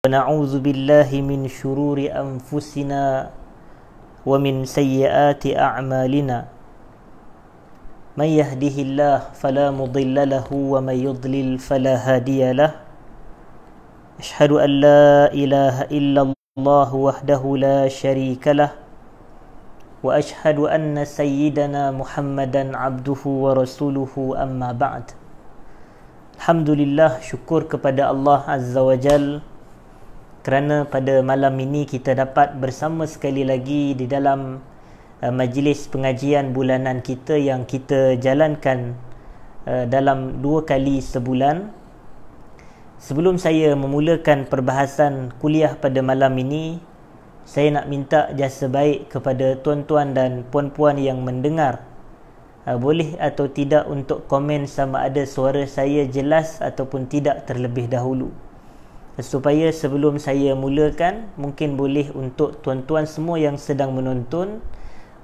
ونعوذ بالله من شرور أنفسنا ومن سيئات أعمالنا من يهده الله فلا مضل له ومن يضلل فلا هادي له أشهد أن لا إله إلا الله وحده لا شريك له وأشهد أن سيدنا محمدا عبده ورسوله أما بعد. Alhamdulillah, syukur kepada Allah Azza wa Jal kerana pada malam ini kita dapat bersama sekali lagi di dalam majlis pengajian bulanan kita yang kita jalankan dalam 2 kali sebulan. Sebelum saya memulakan perbahasan kuliah pada malam ini, saya nak minta jasa baik kepada tuan-tuan dan puan-puan yang mendengar, boleh atau tidak untuk komen sama ada suara saya jelas ataupun tidak terlebih dahulu. Supaya sebelum saya mulakan, mungkin boleh untuk tuan-tuan semua yang sedang menonton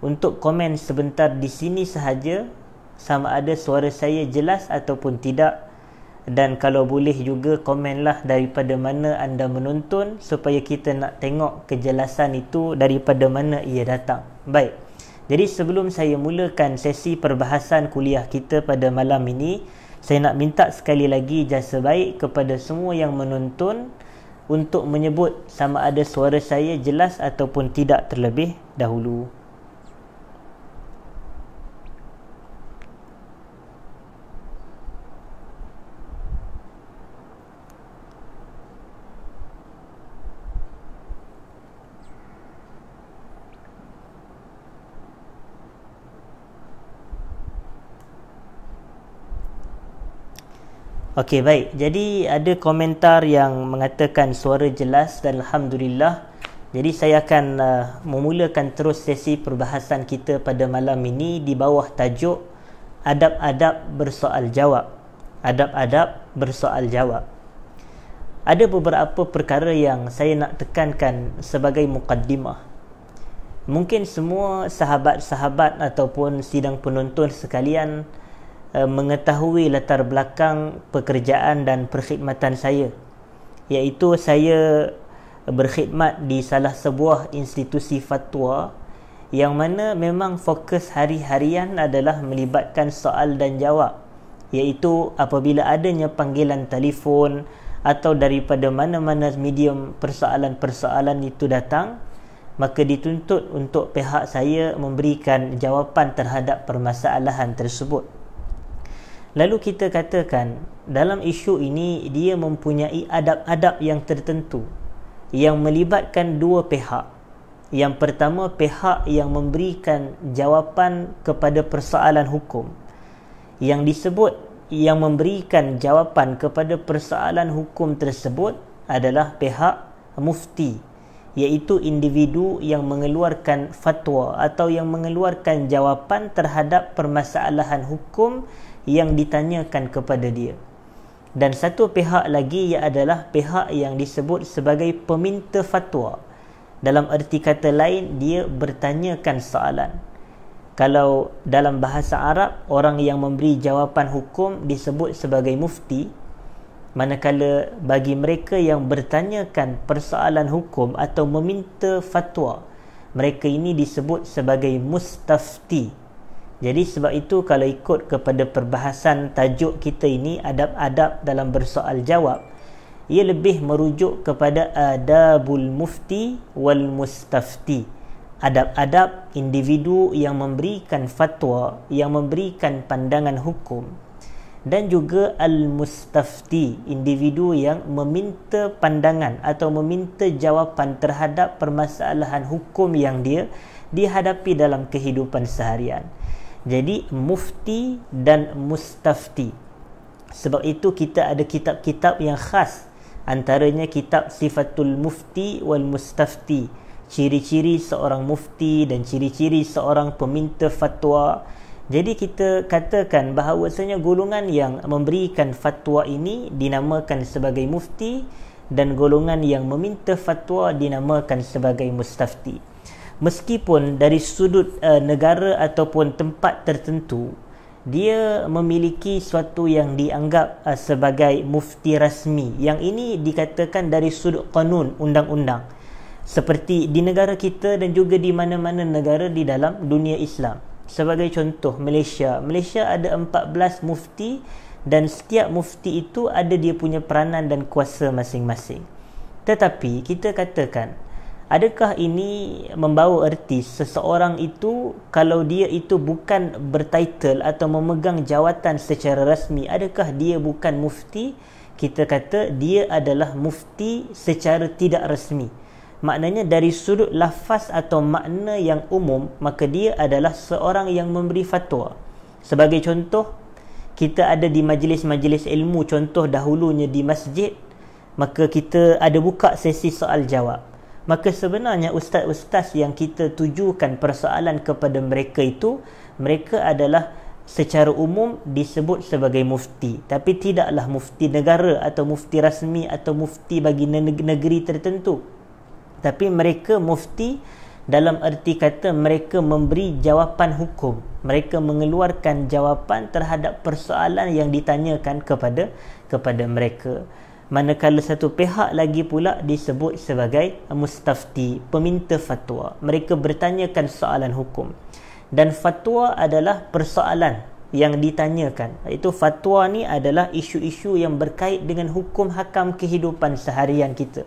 untuk komen sebentar di sini sahaja sama ada suara saya jelas ataupun tidak, dan kalau boleh juga komenlah daripada mana anda menonton supaya kita nak tengok kejelasan itu daripada mana ia datang. Baik. Jadi sebelum saya mulakan sesi perbahasan kuliah kita pada malam ini, saya nak minta sekali lagi jasa baik kepada semua yang menonton untuk menyebut sama ada suara saya jelas ataupun tidak terlebih dahulu. Okey, baik. Jadi ada komentar yang mengatakan suara jelas dan Alhamdulillah. Jadi saya akan memulakan terus sesi perbahasan kita pada malam ini di bawah tajuk Adab-adab bersoal jawab. Adab-adab bersoal jawab. Ada beberapa perkara yang saya nak tekankan sebagai mukaddimah. Mungkin semua sahabat-sahabat ataupun sidang penonton sekalian mengetahui latar belakang pekerjaan dan perkhidmatan saya, iaitu saya berkhidmat di salah sebuah institusi fatwa yang mana memang fokus hari-harian adalah melibatkan soal dan jawab, iaitu apabila adanya panggilan telefon atau daripada mana-mana medium persoalan-persoalan itu datang, maka dituntut untuk pihak saya memberikan jawapan terhadap permasalahan tersebut. Lalu kita katakan dalam isu ini dia mempunyai adab-adab yang tertentu yang melibatkan 2 pihak. Yang pertama, pihak yang memberikan jawapan kepada persoalan hukum. Yang disebut yang memberikan jawapan kepada persoalan hukum tersebut adalah pihak mufti, iaitu individu yang mengeluarkan fatwa atau yang mengeluarkan jawapan terhadap permasalahan hukum yang ditanyakan kepada dia. Dan satu pihak lagi ia adalah pihak yang disebut sebagai peminta fatwa. Dalam erti kata lain, dia bertanyakan soalan. Kalau dalam bahasa Arab, orang yang memberi jawapan hukum disebut sebagai mufti, manakala bagi mereka yang bertanyakan persoalan hukum atau meminta fatwa, mereka ini disebut sebagai mustafti. Jadi sebab itu kalau ikut kepada perbahasan tajuk kita ini, adab-adab dalam bersoal jawab, ia lebih merujuk kepada adabul mufti wal mustafti. Adab-adab individu yang memberikan fatwa, yang memberikan pandangan hukum, dan juga al-mustafti, individu yang meminta pandangan atau meminta jawapan terhadap permasalahan hukum yang dia dihadapi dalam kehidupan seharian. Jadi mufti dan mustafti. Sebab itu kita ada kitab-kitab yang khas, antaranya kitab Sifatul Mufti wal Mustafti, ciri-ciri seorang mufti dan ciri-ciri seorang peminta fatwa. Jadi kita katakan bahawasanya golongan yang memberikan fatwa ini dinamakan sebagai mufti dan golongan yang meminta fatwa dinamakan sebagai mustafti. Meskipun dari sudut negara ataupun tempat tertentu dia memiliki suatu yang dianggap sebagai mufti rasmi. Yang ini dikatakan dari sudut kanun, undang-undang, seperti di negara kita dan juga di mana-mana negara di dalam dunia Islam. Sebagai contoh, Malaysia ada 14 mufti, dan setiap mufti itu ada dia punya peranan dan kuasa masing-masing. Tetapi kita katakan, adakah ini membawa erti seseorang itu kalau dia itu bukan bertitle atau memegang jawatan secara rasmi, adakah dia bukan mufti? Kita kata dia adalah mufti secara tidak rasmi. Maknanya dari sudut lafaz atau makna yang umum, maka dia adalah seorang yang memberi fatwa. Sebagai contoh, kita ada di majlis-majlis ilmu, contoh dahulunya di masjid, maka kita ada buka sesi soal jawab. Maka sebenarnya ustaz-ustaz yang kita tujukan persoalan kepada mereka itu, mereka adalah secara umum disebut sebagai mufti, tapi tidaklah mufti negara atau mufti rasmi atau mufti bagi negeri tertentu. Tapi mereka mufti dalam erti kata mereka memberi jawapan hukum, mereka mengeluarkan jawapan terhadap persoalan yang ditanyakan kepada mereka. Manakala satu pihak lagi pula disebut sebagai mustafti, peminta fatwa. Mereka bertanyakan soalan hukum, dan fatwa adalah persoalan yang ditanyakan. Itu fatwa ni adalah isu-isu yang berkait dengan hukum hakam kehidupan seharian kita.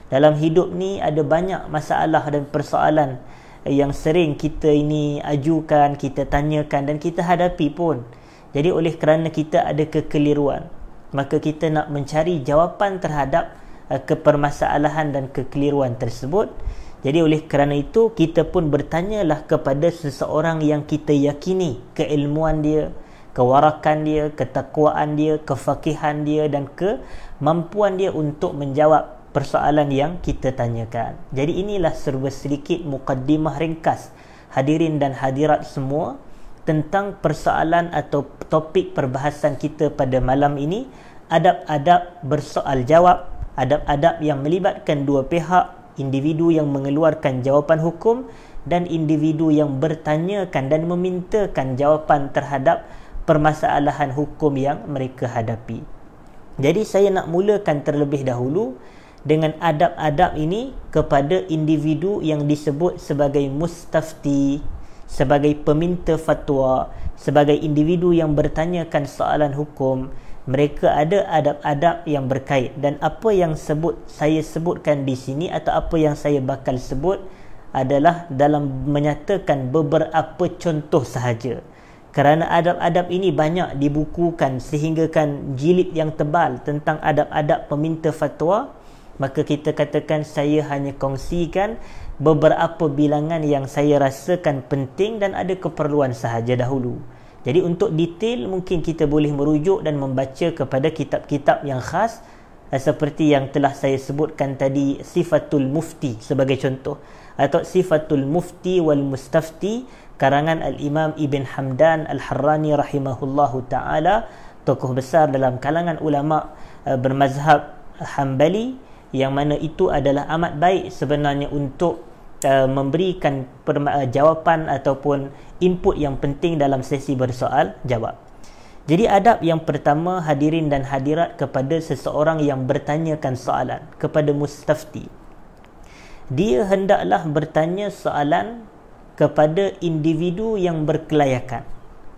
Dalam hidup ni ada banyak masalah dan persoalan yang sering kita ini ajukan, kita tanyakan dan kita hadapi pun. Jadi oleh kerana kita ada kekeliruan, maka kita nak mencari jawapan terhadap kepermasalahan dan kekeliruan tersebut. Jadi oleh kerana itu kita pun bertanyalah kepada seseorang yang kita yakini keilmuan dia, kewarakan dia, ketakwaan dia, kefakihan dia dan kemampuan dia untuk menjawab persoalan yang kita tanyakan. Jadi inilah serba sedikit mukaddimah ringkas hadirin dan hadirat semua tentang persoalan atau topik perbahasan kita pada malam ini, adab-adab bersoal jawab, adab-adab yang melibatkan dua pihak, individu yang mengeluarkan jawapan hukum dan individu yang bertanyakan dan memintakan jawapan terhadap permasalahan hukum yang mereka hadapi. Jadi saya nak mulakan terlebih dahulu dengan adab-adab ini kepada individu yang disebut sebagai mustafti, sebagai peminta fatwa, sebagai individu yang bertanyakan soalan hukum. Mereka ada adab-adab yang berkait, dan apa yang saya sebutkan di sini atau apa yang saya bakal sebut adalah dalam menyatakan beberapa contoh sahaja. Kerana adab-adab ini banyak dibukukan sehinggakan jilid yang tebal tentang adab-adab peminta fatwa, maka kita katakan saya hanya kongsikan beberapa bilangan yang saya rasakan penting dan ada keperluan sahaja dahulu. Jadi untuk detail mungkin kita boleh merujuk dan membaca kepada kitab-kitab yang khas, seperti yang telah saya sebutkan tadi, Sifatul Mufti sebagai contoh, atau Sifatul Mufti wal Mustafti karangan Al-Imam Ibn Hamdan Al-Harrani rahimahullahu ta'ala, tokoh besar dalam kalangan ulama bermazhab Hanbali, yang mana itu adalah amat baik sebenarnya untuk memberikan jawapan ataupun input yang penting dalam sesi bersoal jawab. Jadi adab yang pertama hadirin dan hadirat kepada seseorang yang bertanyakan soalan, kepada mustafti, dia hendaklah bertanya soalan kepada individu yang berkelayakan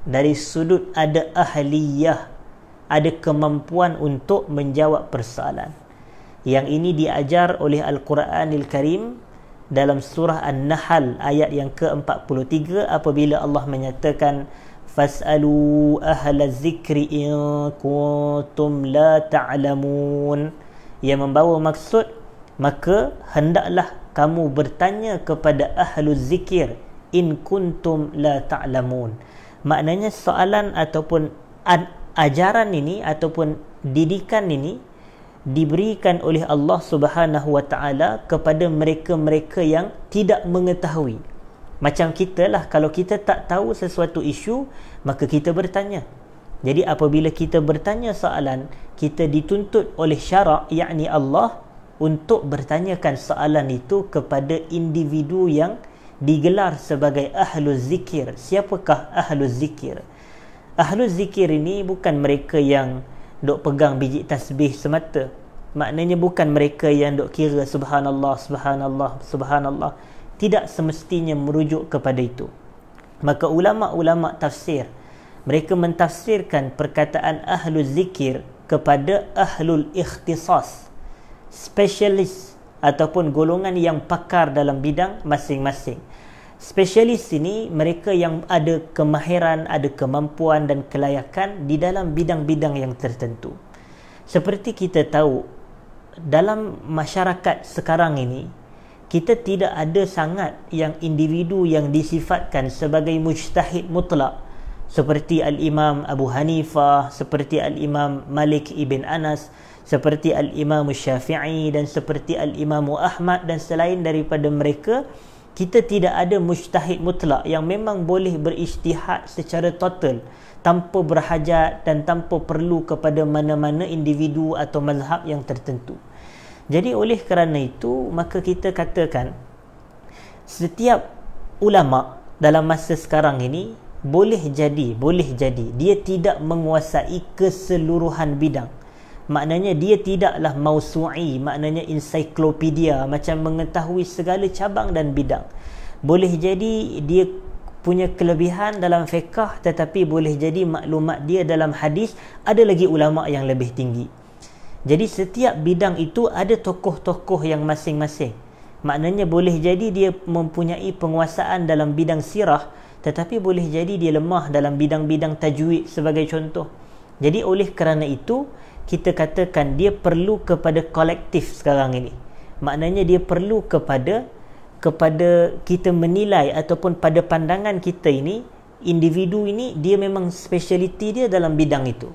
dari sudut ada ahliyah, ada kemampuan untuk menjawab persoalan. Yang ini diajar oleh Al-Quranil Karim dalam surah An-Nahl ayat yang ke-43 apabila Allah menyatakan fas'alu ahla zikri in kuntum la ta'lamun, yang membawa maksud maka hendaklah kamu bertanya kepada ahlu zikir in kuntum la ta'lamun. Maknanya soalan ataupun ajaran ini ataupun didikan ini diberikan oleh Allah Subhanahu wa ta'ala kepada mereka-mereka yang tidak mengetahui. Macam kita lah, kalau kita tak tahu sesuatu isu, maka kita bertanya. Jadi apabila kita bertanya soalan, kita dituntut oleh syarak, yakni Allah, untuk bertanyakan soalan itu kepada individu yang digelar sebagai ahlu zikir. Siapakah ahlu zikir? Ahlul zikir ini bukan mereka yang dok pegang biji tasbih semata. Maknanya bukan mereka yang dok kira subhanallah, subhanallah, subhanallah. Tidak semestinya merujuk kepada itu. Maka ulama-ulama tafsir, mereka mentafsirkan perkataan ahlul zikir kepada ahlul ikhtisas, spesialis ataupun golongan yang pakar dalam bidang masing-masing. Spesialis ini mereka yang ada kemahiran, ada kemampuan dan kelayakan di dalam bidang-bidang yang tertentu. Seperti kita tahu, dalam masyarakat sekarang ini, kita tidak ada sangat yang individu yang disifatkan sebagai mujtahid mutlak, seperti Al-Imam Abu Hanifah, seperti Al-Imam Malik ibn Anas, seperti Al-Imam Syafi'i dan seperti Al-Imam Ahmad dan selain daripada mereka. Kita tidak ada mujtahid mutlak yang memang boleh berijtihad secara total tanpa berhajat dan tanpa perlu kepada mana-mana individu atau mazhab yang tertentu. Jadi oleh kerana itu, maka kita katakan setiap ulama dalam masa sekarang ini boleh jadi dia tidak menguasai keseluruhan bidang. Maknanya dia tidaklah mausu'i, maknanya ensiklopedia, macam mengetahui segala cabang dan bidang. Boleh jadi dia punya kelebihan dalam fiqh, tetapi boleh jadi maklumat dia dalam hadis ada lagi ulama yang lebih tinggi. Jadi setiap bidang itu ada tokoh-tokoh yang masing-masing. Maknanya boleh jadi dia mempunyai penguasaan dalam bidang sirah, tetapi boleh jadi dia lemah dalam bidang-bidang tajwid sebagai contoh. Jadi oleh kerana itu, kita katakan dia perlu kepada kolektif sekarang ini. Maknanya dia perlu kepada kita menilai ataupun pada pandangan kita ini, individu ini dia memang speciality dia dalam bidang itu.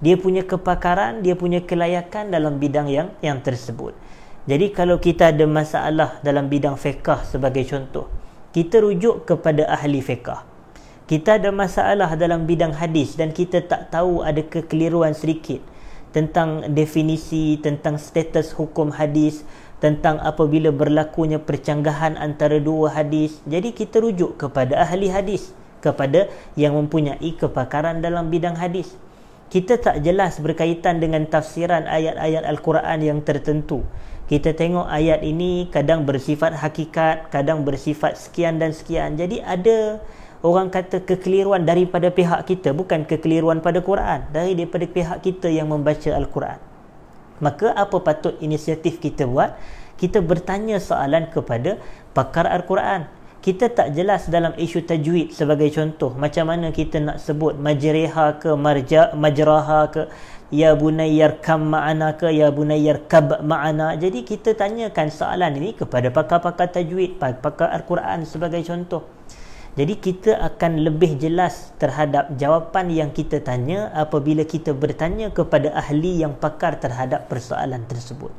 Dia punya kepakaran, dia punya kelayakan dalam bidang yang tersebut. Jadi kalau kita ada masalah dalam bidang fiqh sebagai contoh, kita rujuk kepada ahli fiqh. Kita ada masalah dalam bidang hadis dan kita tak tahu, ada kekeliruan sedikit tentang definisi, tentang status hukum hadis, tentang apabila berlakunya percanggahan antara dua hadis. Jadi kita rujuk kepada ahli hadis, kepada yang mempunyai kepakaran dalam bidang hadis. Kita tak jelas berkaitan dengan tafsiran ayat-ayat Al-Quran yang tertentu. Kita tengok ayat ini kadang bersifat hakikat, kadang bersifat sekian dan sekian. Jadi ada orang kata kekeliruan daripada pihak kita, bukan kekeliruan pada Quran, daripada pihak kita yang membaca Al-Quran. Maka apa patut inisiatif kita buat? Kita bertanya soalan kepada pakar Al-Quran. Kita tak jelas dalam isu tajwid sebagai contoh, macam mana kita nak sebut majriha ke majraha ke, ya bunayyar kam ma'ana ke, ya bunayyar kab ma'ana. Jadi kita tanyakan soalan ini kepada pakar-pakar tajwid, pakar Al-Quran sebagai contoh. Jadi kita akan lebih jelas terhadap jawapan yang kita tanya apabila kita bertanya kepada ahli yang pakar terhadap persoalan tersebut.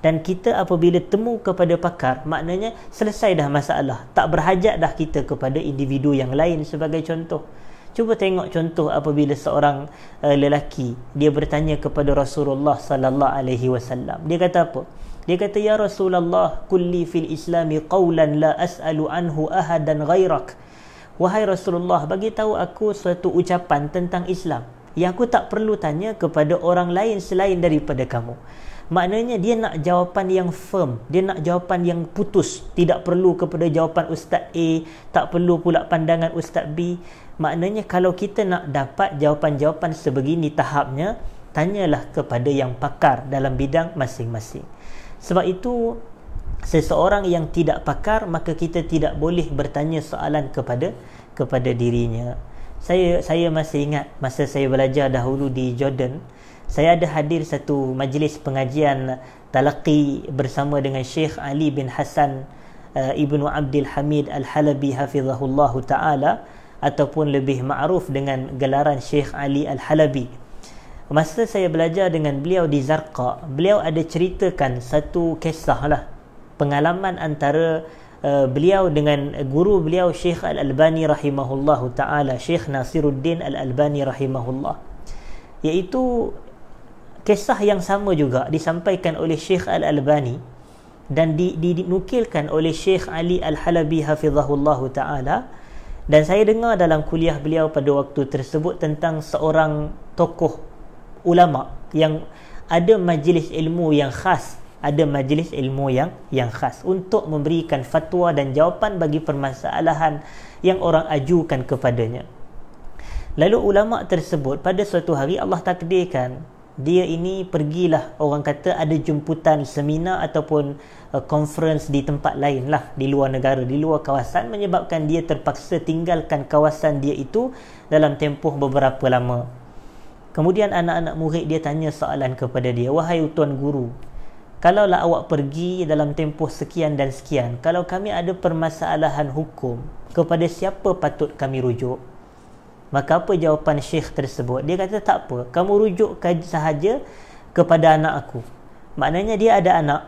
Dan kita apabila temu kepada pakar, maknanya selesai dah masalah. Tak berhajat dah kita kepada individu yang lain sebagai contoh. Cuba tengok contoh apabila seorang lelaki dia bertanya kepada Rasulullah sallallahu alaihi wasallam. Dia kata apa? Dia kata, ya Rasulullah, kulli fil islami qawlan la as'alu anhu ahadan ghairak. Wahai Rasulullah, bagi tahu aku suatu ucapan tentang Islam yang aku tak perlu tanya kepada orang lain selain daripada kamu. Maknanya dia nak jawapan yang firm, dia nak jawapan yang putus, tidak perlu kepada jawapan Ustaz A, tak perlu pula pandangan Ustaz B. Maknanya kalau kita nak dapat jawapan-jawapan sebegini tahapnya, tanyalah kepada yang pakar dalam bidang masing-masing. Sebab itu, seseorang yang tidak pakar, maka kita tidak boleh bertanya soalan kepada dirinya. Saya masih ingat masa saya belajar dahulu di Jordan, saya ada hadir satu majlis pengajian talaqi bersama dengan Syekh Ali bin Hasan Ibnu Abdul Hamid Al-Halabi hafizahullah ta'ala, ataupun lebih ma'ruf dengan gelaran Syekh Ali Al-Halabi. Masa saya belajar dengan beliau di Zarqa, beliau ada ceritakan satu kisah lah, pengalaman antara beliau dengan guru beliau Syekh Al-Albani rahimahullahu ta'ala, Syekh Nasiruddin Al-Albani rahimahullah. Iaitu kisah yang sama juga disampaikan oleh Syekh Al-Albani dan dinukilkan oleh Syekh Ali Al-Halabi hafizahullahu ta'ala. Dan saya dengar dalam kuliah beliau pada waktu tersebut tentang seorang tokoh ulama yang ada majlis ilmu yang khas, ada majlis ilmu yang khas untuk memberikan fatwa dan jawapan bagi permasalahan yang orang ajukan kepadanya. Lalu ulama tersebut pada suatu hari Allah takdirkan dia ini pergilah, orang kata ada jemputan seminar ataupun conference di tempat lain lah, di luar negara, di luar kawasan, menyebabkan dia terpaksa tinggalkan kawasan dia itu dalam tempoh beberapa lama. Kemudian anak-anak murid dia tanya soalan kepada dia, wahai tuan guru, kalaulah awak pergi dalam tempoh sekian dan sekian, kalau kami ada permasalahan hukum, kepada siapa patut kami rujuk? Maka apa jawapan syekh tersebut? Dia kata, tak apa, kamu rujuk sahaja kepada anak aku. Maknanya dia ada anak,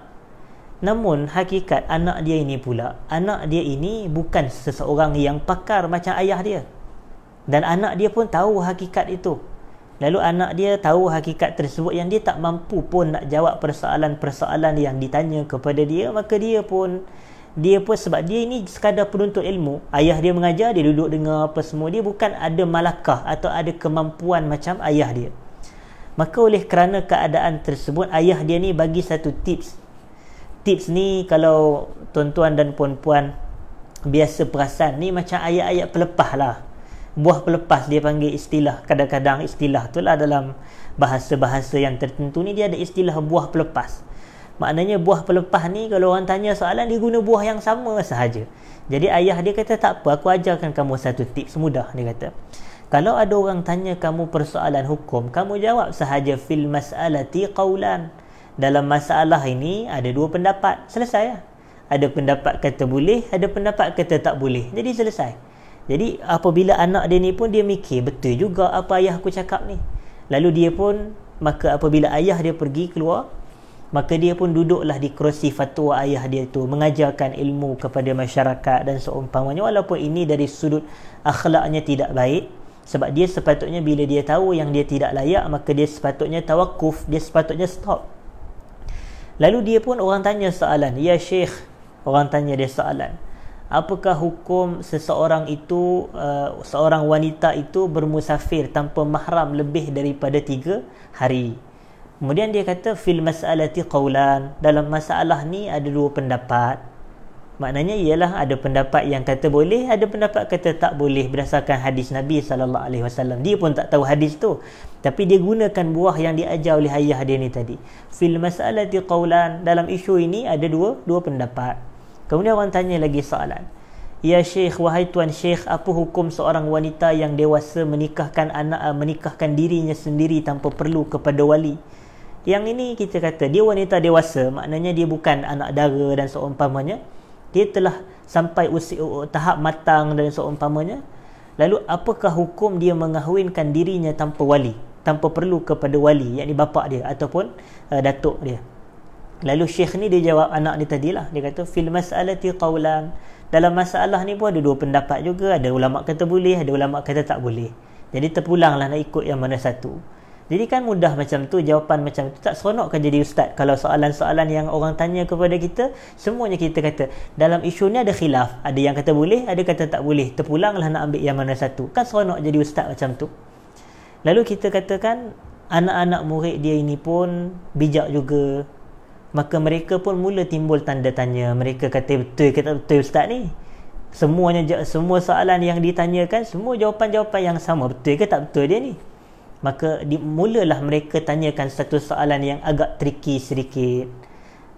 namun hakikat anak dia ini pula, anak dia ini bukan seseorang yang pakar macam ayah dia, dan anak dia pun tahu hakikat itu. Lalu anak dia tahu hakikat tersebut yang dia tak mampu pun nak jawab persoalan-persoalan yang ditanya kepada dia. Maka dia pun sebab dia ini sekadar penuntut ilmu, ayah dia mengajar, dia duduk dengar apa semua, dia bukan ada malakah atau ada kemampuan macam ayah dia. Maka oleh kerana keadaan tersebut, ayah dia ni bagi satu tips. Tips ni kalau tuan-tuan dan puan-puan biasa perasan, ni macam ayat-ayat pelepah lah, buah pelepas dia panggil istilah. Kadang-kadang istilah tu lah dalam bahasa-bahasa yang tertentu ni dia ada istilah buah pelepas. Maknanya buah pelepah ni kalau orang tanya soalan, dia guna buah yang sama sahaja. Jadi ayah dia kata, tak apa, aku ajarkan kamu satu tips mudah. Dia kata, kalau ada orang tanya kamu persoalan hukum, kamu jawab sahaja fil mas'alati qawlan. Dalam masalah ini ada dua pendapat, selesai lah. Ada pendapat kata boleh, ada pendapat kata tak boleh, jadi selesai. Jadi apabila anak dia ni pun dia mikir, betul juga apa ayah aku cakap ni. Lalu dia pun, maka apabila ayah dia pergi keluar, maka dia pun duduklah di kerusi fatwa ayah dia tu, mengajarkan ilmu kepada masyarakat dan seumpamanya. Walaupun ini dari sudut akhlaknya tidak baik, sebab dia sepatutnya bila dia tahu yang dia tidak layak, maka dia sepatutnya tawakuf, dia sepatutnya stop. Lalu dia pun, orang tanya soalan, ya syekh, orang tanya dia soalan, apakah hukum seseorang itu, seorang wanita itu bermusafir tanpa mahram lebih daripada 3 hari? Kemudian dia kata, fil mas'alati qawlan, dalam masalah ni ada dua pendapat. Maknanya ialah ada pendapat yang kata boleh, ada pendapat kata tak boleh berdasarkan hadis Nabi SAW. Dia pun tak tahu hadis tu, tapi dia gunakan buah yang diajar oleh ayah dia ni tadi. Fil mas'alati qawlan, dalam isu ini ada dua pendapat. Kemudian orang tanya lagi soalan, ya syekh, wahai tuan syekh, apa hukum seorang wanita yang dewasa menikahkan dirinya sendiri tanpa perlu kepada wali? Yang ini kita kata dia wanita dewasa, maknanya dia bukan anak dara dan seumpamanya, dia telah sampai usia tahap matang dan seumpamanya. Lalu apakah hukum dia mengahwinkan dirinya tanpa wali, tanpa perlu kepada wali, yakni bapa dia ataupun datuk dia? Lalu syekh ni dia jawab anak ni tadilah, dia kata fil mas'alati qawlan, dalam masalah ni pun ada dua pendapat juga, ada ulama kata boleh, ada ulama kata tak boleh. Jadi terpulanglah nak ikut yang mana satu. Jadi kan mudah macam tu, jawapan macam tu. Tak seronok kan jadi ustaz kalau soalan-soalan yang orang tanya kepada kita, semuanya kita kata dalam isu ni ada khilaf, ada yang kata boleh, ada kata tak boleh, terpulanglah nak ambil yang mana satu. Kan seronok jadi ustaz macam tu. Lalu kita katakan anak-anak murid dia ini pun bijak juga, maka mereka pun mula timbul tanda tanya. Mereka kata, betul ke tak betul ustaz ni? Semua soalan yang ditanyakan, semua jawapan-jawapan yang sama, betul ke tak betul dia ni? Maka mulalah mereka tanyakan satu soalan yang agak tricky sedikit.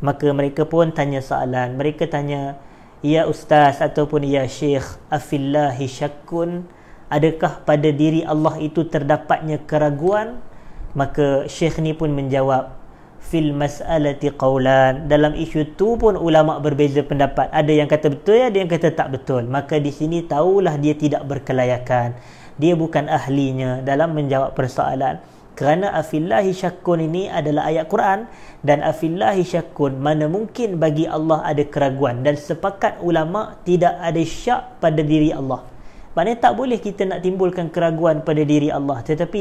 Maka mereka pun tanya soalan. Mereka tanya, ya ustaz ataupun ya syekh, afillahi syakkun, adakah pada diri Allah itu terdapatnya keraguan? Maka syekh ni pun menjawab, fil mas'alati qawlan, dalam isu tu pun ulama berbeza pendapat, ada yang kata betul, ada yang kata tak betul. Maka di sini tahulah dia tidak berkelayakan, dia bukan ahlinya dalam menjawab persoalan. Kerana afillahi syakkun ini adalah ayat Quran, dan afillahi syakkun, mana mungkin bagi Allah ada keraguan, dan sepakat ulama tidak ada syak pada diri Allah. Maknanya tak boleh kita nak timbulkan keraguan pada diri Allah, tetapi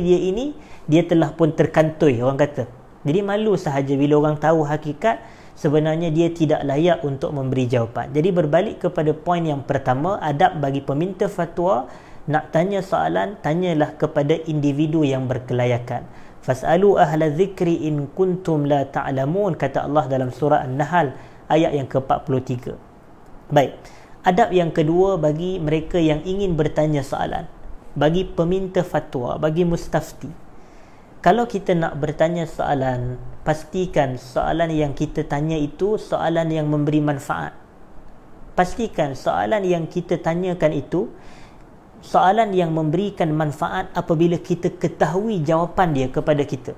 dia telah pun terkantoi, orang kata. Jadi malu sahaja bila orang tahu hakikat, sebenarnya dia tidak layak untuk memberi jawapan. Jadi berbalik kepada poin yang pertama, adab bagi peminta fatwa, nak tanya soalan, tanyalah kepada individu yang berkelayakan. Fas'alu ahla dzikri in kuntum la ta'lamun, kata Allah dalam surah An-Nahl ayat yang ke-43. Baik, adab yang kedua bagi mereka yang ingin bertanya soalan, bagi peminta fatwa, bagi mustafti. Kalau kita nak bertanya soalan, pastikan soalan yang kita tanya itu soalan yang memberi manfaat. Pastikan soalan yang kita tanyakan itu soalan yang memberikan manfaat apabila kita ketahui jawapan dia kepada kita.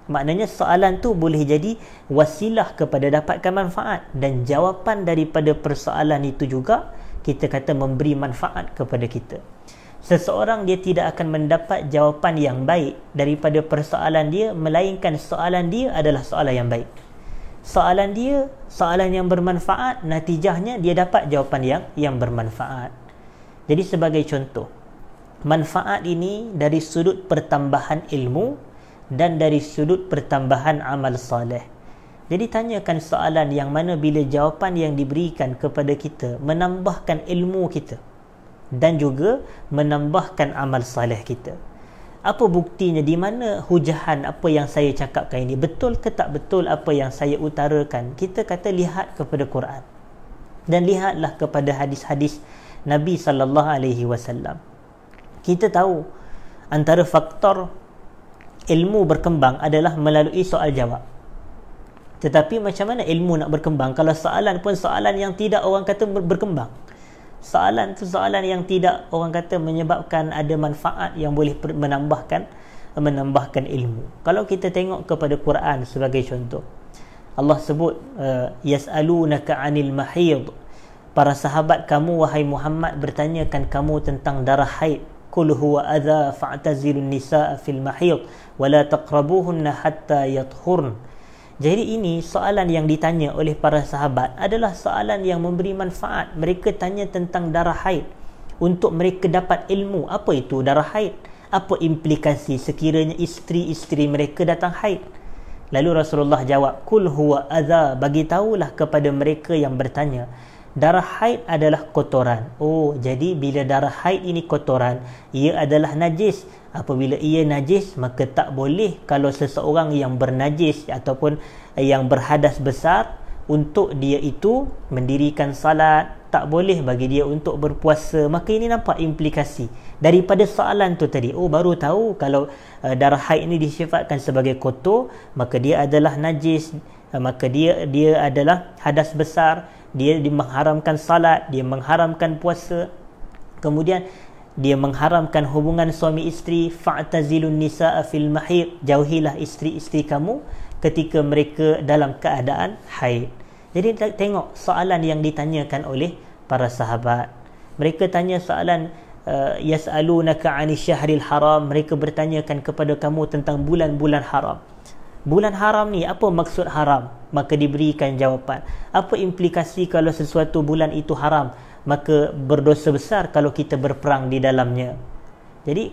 Maknanya soalan tu boleh jadi wasilah kepada dapatkan manfaat, dan jawapan daripada persoalan itu juga kita kata memberi manfaat kepada kita. Seseorang dia tidak akan mendapat jawapan yang baik daripada persoalan dia, melainkan soalan dia adalah soalan yang baik. Soalan dia soalan yang bermanfaat, natijahnya dia dapat jawapan yang bermanfaat. Jadi sebagai contoh, manfaat ini dari sudut pertambahan ilmu dan dari sudut pertambahan amal soleh. Jadi tanyakan soalan yang mana bila jawapan yang diberikan kepada kita menambahkan ilmu kita dan juga menambahkan amal soleh kita. Apa buktinya? Di mana hujahan apa yang saya cakapkan ini? Betul ke tak betul apa yang saya utarakan? Kita kata lihat kepada Quran dan lihatlah kepada hadis-hadis Nabi SAW. Kita tahu antara faktor ilmu berkembang adalah melalui soal jawab. Tetapi macam mana ilmu nak berkembang kalau soalan pun soalan yang tidak orang kata berkembang? Soalan tu soalan yang tidak orang kata menyebabkan ada manfaat yang boleh menambahkan ilmu. Kalau kita tengok kepada Quran sebagai contoh, Allah sebut yas'alunaka 'anil mahid. Para sahabat kamu wahai Muhammad bertanyakan kamu tentang darah haid. Qul huwa adza fa'tazilun nisaa fil mahid wa la taqrabuhunna hatta yathurn. Jadi ini soalan yang ditanya oleh para sahabat adalah soalan yang memberi manfaat. Mereka tanya tentang darah haid untuk mereka dapat ilmu. Apa itu darah haid? Apa implikasi sekiranya isteri-isteri mereka datang haid? Lalu Rasulullah jawab, "Qul huwa adza." Bagi tahulah kepada mereka yang bertanya, darah haid adalah kotoran. Oh, jadi bila darah haid ini kotoran, ia adalah najis. Apabila ia najis, maka tak boleh kalau seseorang yang bernajis ataupun yang berhadas besar untuk dia itu mendirikan salat, tak boleh bagi dia untuk berpuasa. Maka ini nampak implikasi daripada soalan tu tadi. Oh, baru tahu kalau darah haid ini disifatkan sebagai kotor, maka dia adalah najis, maka dia adalah hadas besar, dia mengharamkan salat, dia mengharamkan puasa. Kemudian dia mengharamkan hubungan suami isteri. Fa'tazilun nisaa fil mahid, jauhilah isteri-isteri kamu ketika mereka dalam keadaan haid. Jadi tengok soalan yang ditanyakan oleh para sahabat. Mereka tanya soalan yas'alunaka 'anil syahril haram. Mereka bertanyakan kepada kamu tentang bulan-bulan haram. Bulan haram ni apa maksud haram? Maka diberikan jawapan. Apa implikasi kalau sesuatu bulan itu haram? Maka berdosa besar kalau kita berperang di dalamnya. Jadi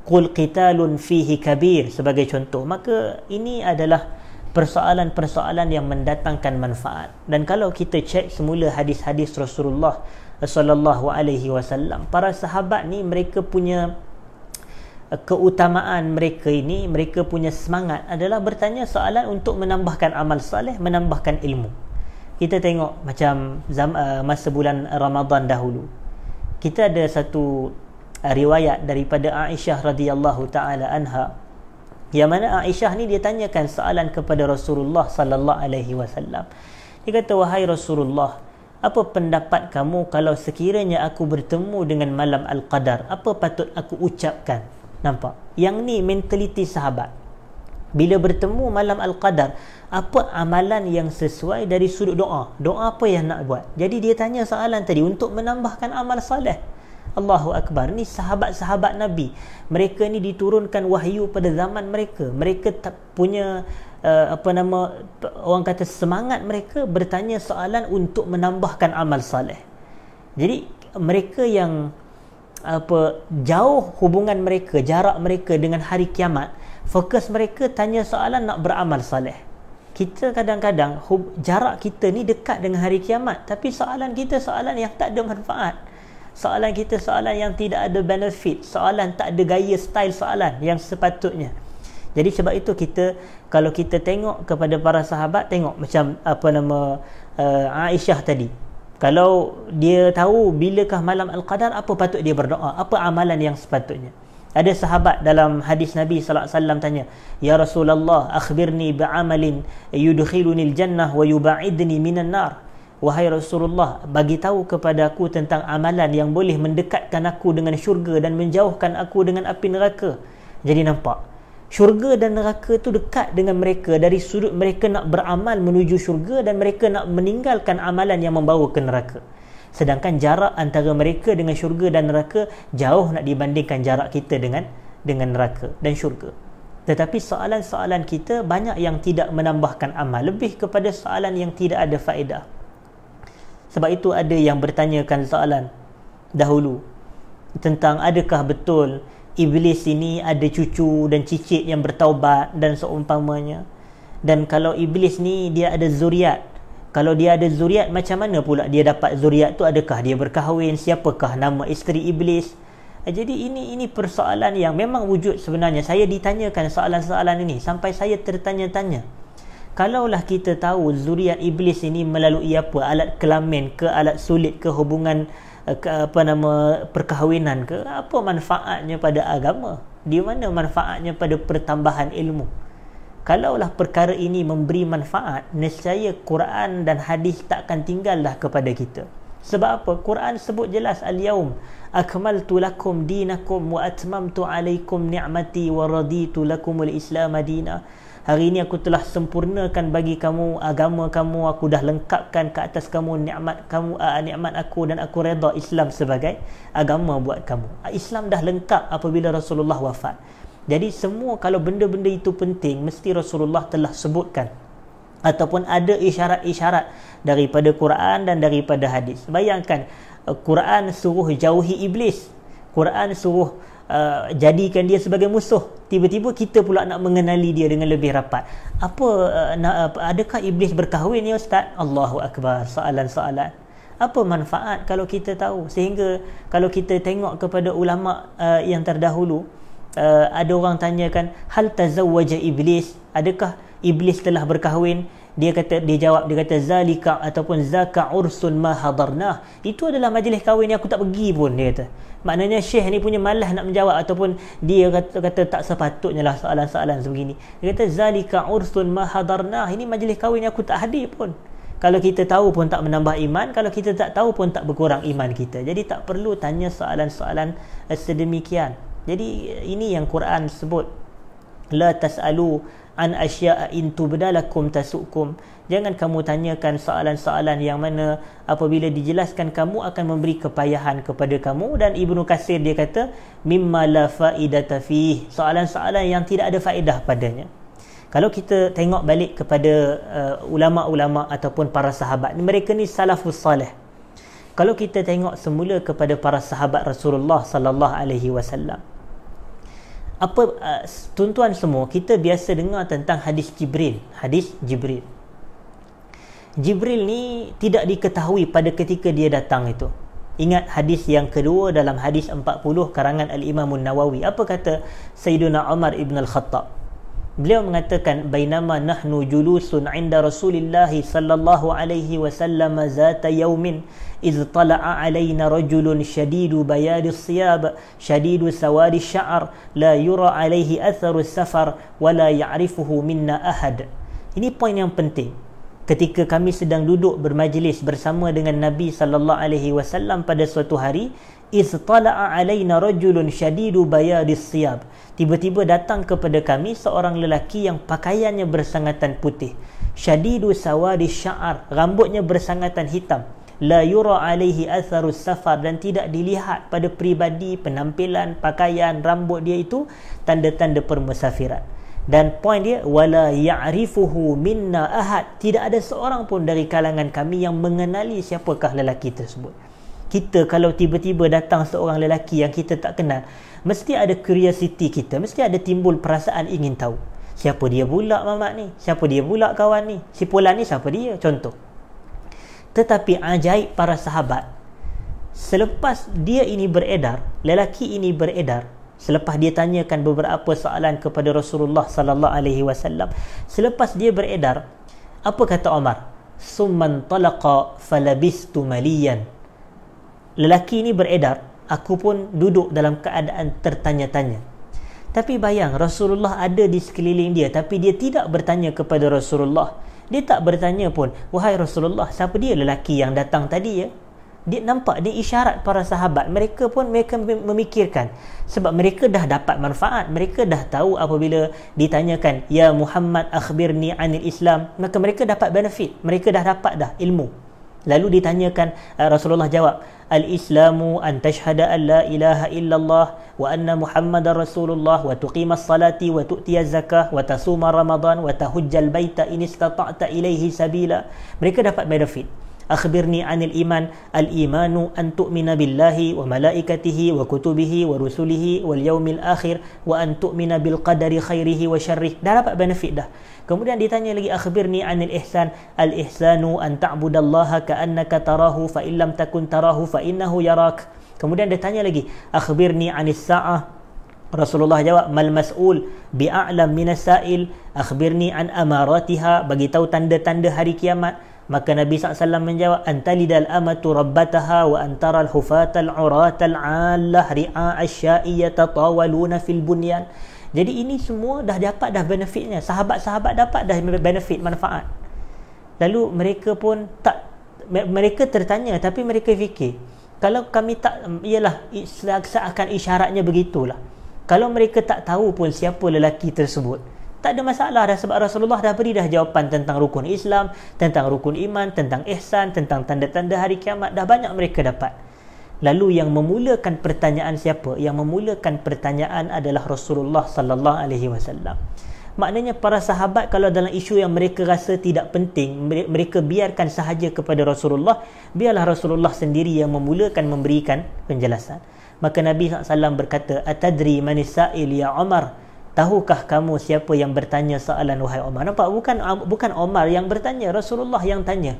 qul qitalun fihi kabir sebagai contoh. Maka ini adalah persoalan-persoalan yang mendatangkan manfaat. Dan kalau kita cek semula hadis-hadis Rasulullah sallallahu alaihi wasallam, para sahabat ni mereka punya keutamaan mereka ini, mereka punya semangat adalah bertanya soalan untuk menambahkan amal soleh, menambahkan ilmu. Kita tengok macam masa bulan Ramadan dahulu, kita ada satu riwayat daripada Aisyah radhiyallahu taala anha, yang mana Aisyah ni dia tanyakan soalan kepada Rasulullah sallallahu alaihi wasallam. Dia kata, "Wahai Rasulullah, apa pendapat kamu kalau sekiranya aku bertemu dengan malam Al-Qadar, apa patut aku ucapkan?" Nampak? Yang ni mentaliti sahabat. Bila bertemu malam Al-Qadar, apa amalan yang sesuai dari sudut doa? Doa apa yang nak buat? Jadi dia tanya soalan tadi untuk menambahkan amal soleh. Allahu Akbar. Ni sahabat-sahabat Nabi. Mereka ni diturunkan wahyu pada zaman mereka. Mereka tak punya orang kata semangat mereka bertanya soalan untuk menambahkan amal soleh. Jadi mereka yang jauh hubungan mereka, jarak mereka dengan hari kiamat, fokus mereka tanya soalan nak beramal soleh. kita kadang-kadang jarak kita ni dekat dengan hari kiamat, tapi soalan kita soalan yang tak ada manfaat, soalan kita soalan yang tidak ada benefit, soalan tak ada gaya style soalan yang sepatutnya. Jadi sebab itu kita, kalau kita tengok kepada para sahabat, tengok macam Aisyah tadi, kalau dia tahu bilakah malam Al-Qadar, apa patut dia berdoa, apa amalan yang sepatutnya. Ada sahabat dalam hadis Nabi sallallahu alaihi wasallam tanya, "Ya Rasulullah, akhbirni bi'amalin yudkhilunil jannah wa yuba'idni minan nar." Wahai Rasulullah, bagi tahu kepada aku tentang amalan yang boleh mendekatkan aku dengan syurga dan menjauhkan aku dengan api neraka. Jadi nampak, syurga dan neraka tu dekat dengan mereka dari sudut mereka nak beramal menuju syurga dan mereka nak meninggalkan amalan yang membawa ke neraka. Sedangkan jarak antara mereka dengan syurga dan neraka jauh nak dibandingkan jarak kita dengan neraka dan syurga. Tetapi soalan-soalan kita banyak yang tidak menambahkan amal, lebih kepada soalan yang tidak ada faedah. Sebab itu ada yang bertanyakan soalan dahulu tentang adakah betul iblis ini ada cucu dan cicit yang bertaubat dan seumpamanya. Dan kalau iblis ni dia ada zuriat, kalau dia ada zuriat, macam mana pula dia dapat zuriat tu? Adakah dia berkahwin? Siapakah nama isteri iblis? Jadi ini persoalan yang memang wujud sebenarnya. Saya ditanyakan soalan-soalan ini sampai saya tertanya-tanya. Kalaulah kita tahu zuriat iblis ini melalui apa? Alat kelamin ke, alat sulit ke, hubungan perkahwinan ke, apa manfaatnya pada agama? Di mana manfaatnya pada pertambahan ilmu? Kalaulah perkara ini memberi manfaat, nescaya Quran dan hadis tak akan tinggallah kepada kita. Sebab apa? Quran sebut jelas, al-yaum akmaltu lakum dinakum wa atmamtu alaikum ni'mati wa raditu lakumul islam madina. Hari ini aku telah sempurnakan bagi kamu agama kamu, aku dah lengkapkan ke atas kamu nikmat aku, dan aku redha Islam sebagai agama buat kamu. Islam dah lengkap apabila Rasulullah wafat. Jadi semua, kalau benda-benda itu penting, mesti Rasulullah telah sebutkan ataupun ada isyarat-isyarat daripada Quran dan daripada hadis. Bayangkan, Quran suruh jauhi iblis, Quran suruh jadikan dia sebagai musuh. Tiba-tiba kita pula nak mengenali dia dengan lebih rapat. Adakah iblis berkahwin ya Ustaz? Allahu Akbar, soalan-soalan. Apa manfaat kalau kita tahu? Sehingga kalau kita tengok kepada ulama yang terdahulu, ada orang tanyakan, hal tazawwaja iblis, adakah iblis telah berkahwin? Dia jawab, zalika ataupun zaka ursun ma hadarnah, itu adalah majlis kahwin yang aku tak pergi pun, dia kata. Maknanya syekh ni punya malas nak menjawab, ataupun dia kata tak sepatutnya lah soalan-soalan sebegini. Dia kata zalika ursun ma hadarnah, ini majlis kahwin yang aku tak hadir pun. Kalau kita tahu pun tak menambah iman, kalau kita tak tahu pun tak berkurang iman kita. Jadi tak perlu tanya soalan-soalan sedemikian. Jadi ini yang Quran sebut, la tas'alu an asya'a in tubdalakum tasukum. Jangan kamu tanyakan soalan-soalan yang mana apabila dijelaskan kamu akan memberi kepayahan kepada kamu. Dan Ibnu Katsir dia kata mimma la faidata fih, soalan-soalan yang tidak ada faedah padanya. Kalau kita tengok balik kepada ulama-ulama ataupun para sahabat, mereka ni salafus salih. Kalau kita tengok semula kepada para sahabat Rasulullah sallallahu alaihi wasallam, apa tuan-tuan semua, kita biasa dengar tentang hadis Jibril. Hadis Jibril. Jibril ni tidak diketahui pada ketika dia datang itu. Ingat hadis yang kedua dalam hadis 40 karangan Al-Imam Nawawi. Apa kata Sayyiduna Umar ibn Al-Khattab? Beliau mengatakan, bainama nahnu julusun 'inda Rasulillah sallallahu alaihi wasallam zata yaumin iz tala'a 'alaina rajulun shadidu bayadi as-siyab shadidu sawadi asy-sya'r la yura 'alaihi atharu as-safar wa la ya'rifuhu minna ahad. Ini poin yang penting. Ketika kami sedang duduk bermajlis bersama dengan Nabi sallallahu alaihi wasallam pada suatu hari, iz tala'a 'alaina rajulun shadidu bayadi as-siyab, tiba-tiba datang kepada kami seorang lelaki yang pakaiannya bersangatan putih, syadidu sawadi sya'ar, rambutnya bersangatan hitam, la yura alaihi atharus safar, dan tidak dilihat pada peribadi, penampilan, pakaian, rambut dia itu tanda-tanda permusafiran. Dan poin dia, wala ya'rifuhu minna ahad, tidak ada seorang pun dari kalangan kami yang mengenali siapakah lelaki tersebut. Kita kalau tiba-tiba datang seorang lelaki yang kita tak kenal, mesti ada curiosity kita, mesti ada timbul perasaan ingin tahu. Siapa dia pula Mamat ni? Siapa dia pula kawan ni? Si Fulan ni siapa dia? Contoh. Tetapi ajaib para sahabat, selepas dia ini beredar, lelaki ini beredar, selepas dia tanyakan beberapa soalan kepada Rasulullah sallallahu alaihi wasallam, selepas dia beredar, apa kata Umar? Summan talaqa falabistu maliyan. Lelaki ini beredar, aku pun duduk dalam keadaan tertanya-tanya. Tapi bayang, Rasulullah ada di sekeliling dia, tapi dia tidak bertanya kepada Rasulullah. Dia tak bertanya pun, wahai Rasulullah, siapa dia lelaki yang datang tadi ya? Dia nampak, dia isyarat para sahabat. Mereka memikirkan, sebab mereka dah dapat manfaat. Mereka dah tahu apabila ditanyakan, ya Muhammad akhbirni anil Islam, maka mereka dapat benefit. Mereka dah dapat dah ilmu. Lalu ditanyakan, Rasulullah jawab, al-Islamu an tashhada an la ilaha illallah wa anna Muhammadar Rasulullah wa tuqimas salati wa tu'tiyaz zakah wa tasuma Ramadan wa tahujjal baita in istata'ta ilaihi sabila. Mereka dapat benefit. Akhbirni anil iman, al-imanu an tu'mina billahi wa malaikatihi wa kutubihi wa rusulihi wal yaumil akhir wa an tu'mina bil qadari khairihi wa syarrih. Dah dapat benefit dah. Kemudian ditanya lagi, akhbirni anil ihsan, al-ihsanu an ta'budallaha ka'annaka tarahu fa illam takun tarahu fa innahu yarak. Kemudian ditanya lagi, akhbirni anis sa'ah. Rasulullah jawab, mal mas'ul bi'a'lam minas sa'il, akhbirni an amaratiha, bagi tahu tanda-tanda hari kiamat. Maka Nabi SAW menjawab, antalidal amatu rabbataha wa antaral hufatal uratal allah ri'a asyai yatatawaluna fil bunyan. Jadi ini semua dah dapat dah benefitnya. Sahabat-sahabat dapat dah benefit, manfaat. Lalu mereka pun tak, mereka tertanya, tapi mereka fikir, kalau kami tak, ialah seakan isyaratnya begitulah. Kalau mereka tak tahu pun siapa lelaki tersebut, tak ada masalah dah, sebab Rasulullah dah beri dah jawapan tentang rukun Islam, tentang rukun iman, tentang ihsan, tentang tanda-tanda hari kiamat. Dah banyak mereka dapat. Lalu yang memulakan pertanyaan siapa? Yang memulakan pertanyaan adalah Rasulullah sallallahu alaihi wasallam. Maknanya para sahabat kalau dalam isu yang mereka rasa tidak penting, mereka biarkan sahaja kepada Rasulullah. Biarlah Rasulullah sendiri yang memulakan memberikan penjelasan. Maka Nabi SAW berkata, atadri manis sa'il ya Umar? Tahukah kamu siapa yang bertanya soalan wahai Umar? Nampak? Bukan Umar yang bertanya, Rasulullah yang tanya.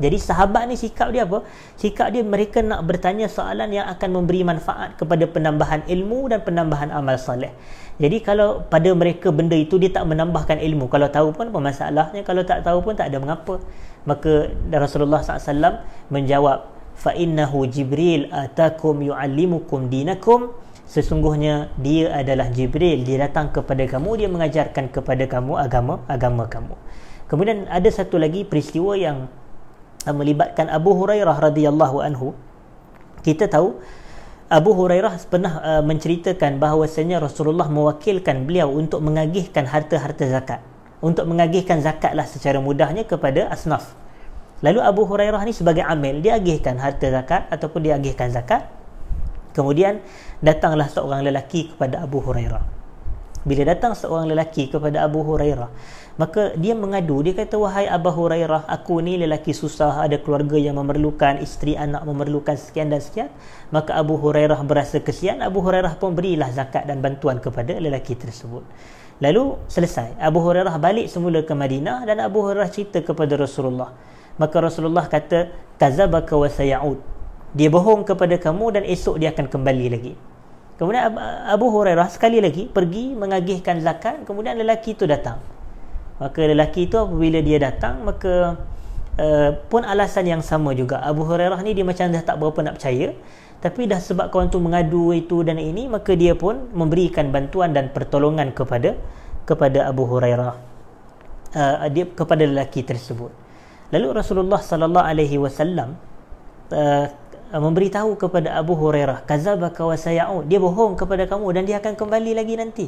Jadi sahabat ni sikap dia apa? Sikap dia mereka nak bertanya soalan yang akan memberi manfaat kepada penambahan ilmu dan penambahan amal soleh. Jadi kalau pada mereka benda itu dia tak menambahkan ilmu, kalau tahu pun apa masalahnya, kalau tak tahu pun tak ada mengapa. Maka Rasulullah SAW menjawab, fa innahu Jibril atakum yu'allimukum dinakum. Sesungguhnya dia adalah Jibril, dia datang kepada kamu, dia mengajarkan kepada kamu agama kamu. Kemudian ada satu lagi peristiwa yang melibatkan Abu Hurairah radhiyallahu anhu. Kita tahu Abu Hurairah pernah menceritakan bahawasanya Rasulullah mewakilkan beliau untuk mengagihkan harta-harta zakat, untuk mengagihkan zakatlah secara mudahnya kepada asnaf. Lalu Abu Hurairah ni sebagai amil, dia agihkan harta zakat ataupun dia agihkan zakat. Kemudian datanglah seorang lelaki kepada Abu Hurairah. Bila datang seorang lelaki kepada Abu Hurairah, maka dia mengadu, dia kata, wahai Abu Hurairah, aku ni lelaki susah, ada keluarga yang memerlukan, isteri anak memerlukan sekian dan sekian. Maka Abu Hurairah berasa kesian, Abu Hurairah pun berilah zakat dan bantuan kepada lelaki tersebut. Lalu selesai, Abu Hurairah balik semula ke Madinah dan Abu Hurairah cerita kepada Rasulullah. Maka Rasulullah kata, kazabaka wa saya'ud, dia bohong kepada kamu dan esok dia akan kembali lagi. Kemudian Abu Hurairah sekali lagi pergi mengagihkan zakat. Kemudian lelaki itu datang. Maka lelaki itu apabila dia datang, maka pun alasan yang sama juga. Abu Hurairah ni dia macam dah tak berapa nak percaya, tapi dah sebab kawan tu mengadu itu dan ini, maka dia pun memberikan bantuan dan pertolongan kepada Abu Hurairah, dia kepada lelaki tersebut. Lalu Rasulullah sallallahu alaihi wasallam memberitahu kepada Abu Hurairah, kazabaka wa saya'ud, dia bohong kepada kamu dan dia akan kembali lagi nanti.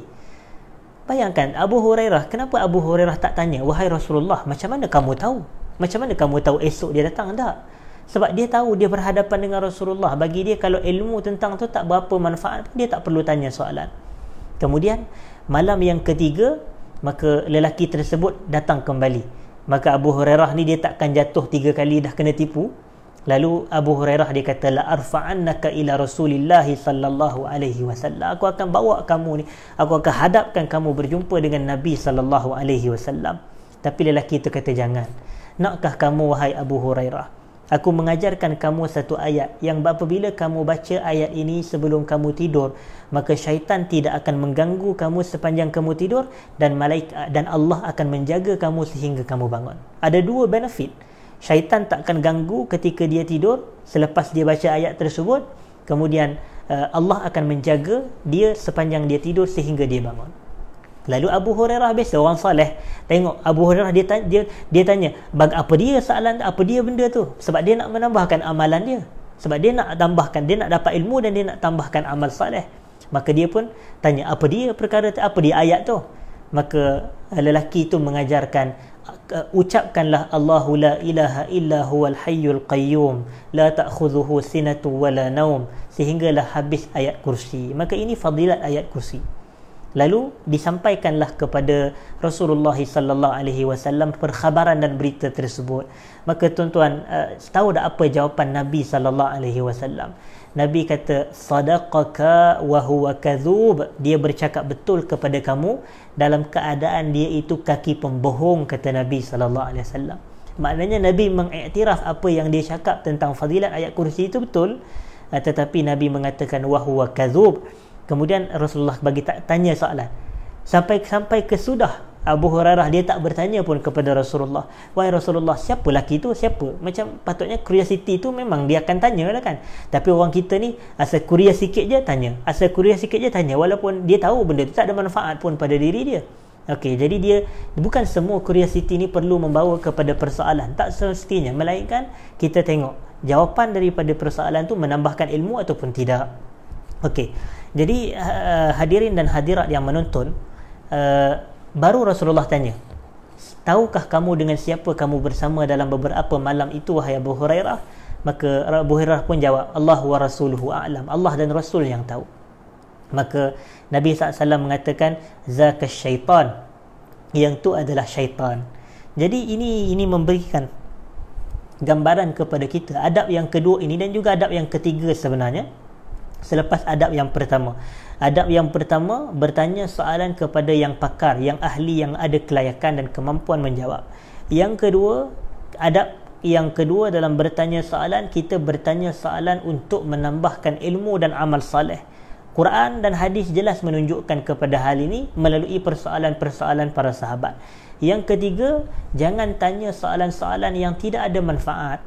Bayangkan Abu Hurairah, kenapa Abu Hurairah tak tanya, wahai Rasulullah, macam mana kamu tahu? Macam mana kamu tahu esok dia datang? Tak. Sebab dia tahu dia berhadapan dengan Rasulullah. Bagi dia kalau ilmu tentang tu tak berapa manfaat, dia tak perlu tanya soalan. Kemudian malam yang ketiga, maka lelaki tersebut datang kembali. Maka Abu Hurairah ni dia takkan jatuh 3 kali dah kena tipu. Lalu Abu Hurairah dia kata, la arfa'annaka ila Rasulillah sallallahu alaihi wasallam. Aku akan bawa kamu ni, aku akan hadapkan kamu berjumpa dengan Nabi sallallahu alaihi wasallam. Tapi lelaki itu kata, jangan. Nakkah kamu wahai Abu Hurairah, aku mengajarkan kamu satu ayat yang apabila kamu baca ayat ini sebelum kamu tidur, maka syaitan tidak akan mengganggu kamu sepanjang kamu tidur, dan malaikat dan Allah akan menjaga kamu sehingga kamu bangun. Ada dua benefit. Syaitan tak akan ganggu ketika dia tidur selepas dia baca ayat tersebut. Kemudian Allah akan menjaga dia sepanjang dia tidur sehingga dia bangun. Lalu Abu Hurairah, biasa orang soleh, tengok Abu Hurairah dia tanya, apa dia soalan, apa dia benda tu? Sebab dia nak menambahkan amalan dia. Sebab dia nak tambahkan, dia nak dapat ilmu dan dia nak tambahkan amal soleh. Maka dia pun tanya, apa dia perkara tu, apa dia ayat tu? Maka lelaki itu mengajarkan, ucapkanlah Allahu la ilaha illa huwal hayyul qayyum la ta'khudhuhu sinatu wala naum, sehinggalah habis ayat kursi. Maka ini fadilat ayat kursi. Lalu disampaikanlah kepada Rasulullah sallallahu alaihi wasallam perkhabaran dan berita tersebut. Maka tuan-tuan, tahu tak apa jawapan Nabi sallallahu alaihi wasallam? Nabi kata, sadaqaka wa huwa kadhub. Dia bercakap betul kepada kamu dalam keadaan dia itu kaki pembohong, kata Nabi sallallahu alaihi wasallam. Maknanya Nabi mengiktiraf apa yang dia cakap tentang fadilat ayat kursi itu betul, tetapi Nabi mengatakan wa huwa kadhub. Kemudian Rasulullah bagi tanya soalan. Sampai ke sudah Abu Hurairah dia tak bertanya pun kepada Rasulullah, wahai Rasulullah, siapa lelaki tu, siapa? Macam patutnya curiosity tu memang dia akan tanya lah kan. Tapi orang kita ni asal curious sikit je tanya, asal curious sikit je tanya, walaupun dia tahu benda tu tak ada manfaat pun pada diri dia. Okey, jadi dia bukan semua curiosity ni perlu membawa kepada persoalan, tak semestinya, melainkan kita tengok jawapan daripada persoalan tu menambahkan ilmu ataupun tidak. Okey, jadi hadirin dan hadirat yang menonton, baru Rasulullah tanya, tahukah kamu dengan siapa kamu bersama dalam beberapa malam itu wahai Abu Hurairah? Maka Abu Hurairah pun jawab, Allah wa rasuluhu a'lam, Allah dan Rasul yang tahu. Maka Nabi SAW mengatakan, zakas syaitan, yang tu adalah syaitan. Jadi ini memberikan gambaran kepada kita adab yang kedua ini, dan juga adab yang ketiga sebenarnya selepas adab yang pertama. Adab yang pertama, bertanya soalan kepada yang pakar, yang ahli, yang ada kelayakan dan kemampuan menjawab. Yang kedua, adab yang kedua dalam bertanya soalan, kita bertanya soalan untuk menambahkan ilmu dan amal saleh. Quran dan hadis jelas menunjukkan kepada hal ini melalui persoalan-persoalan para sahabat. Yang ketiga, jangan tanya soalan-soalan yang tidak ada manfaat.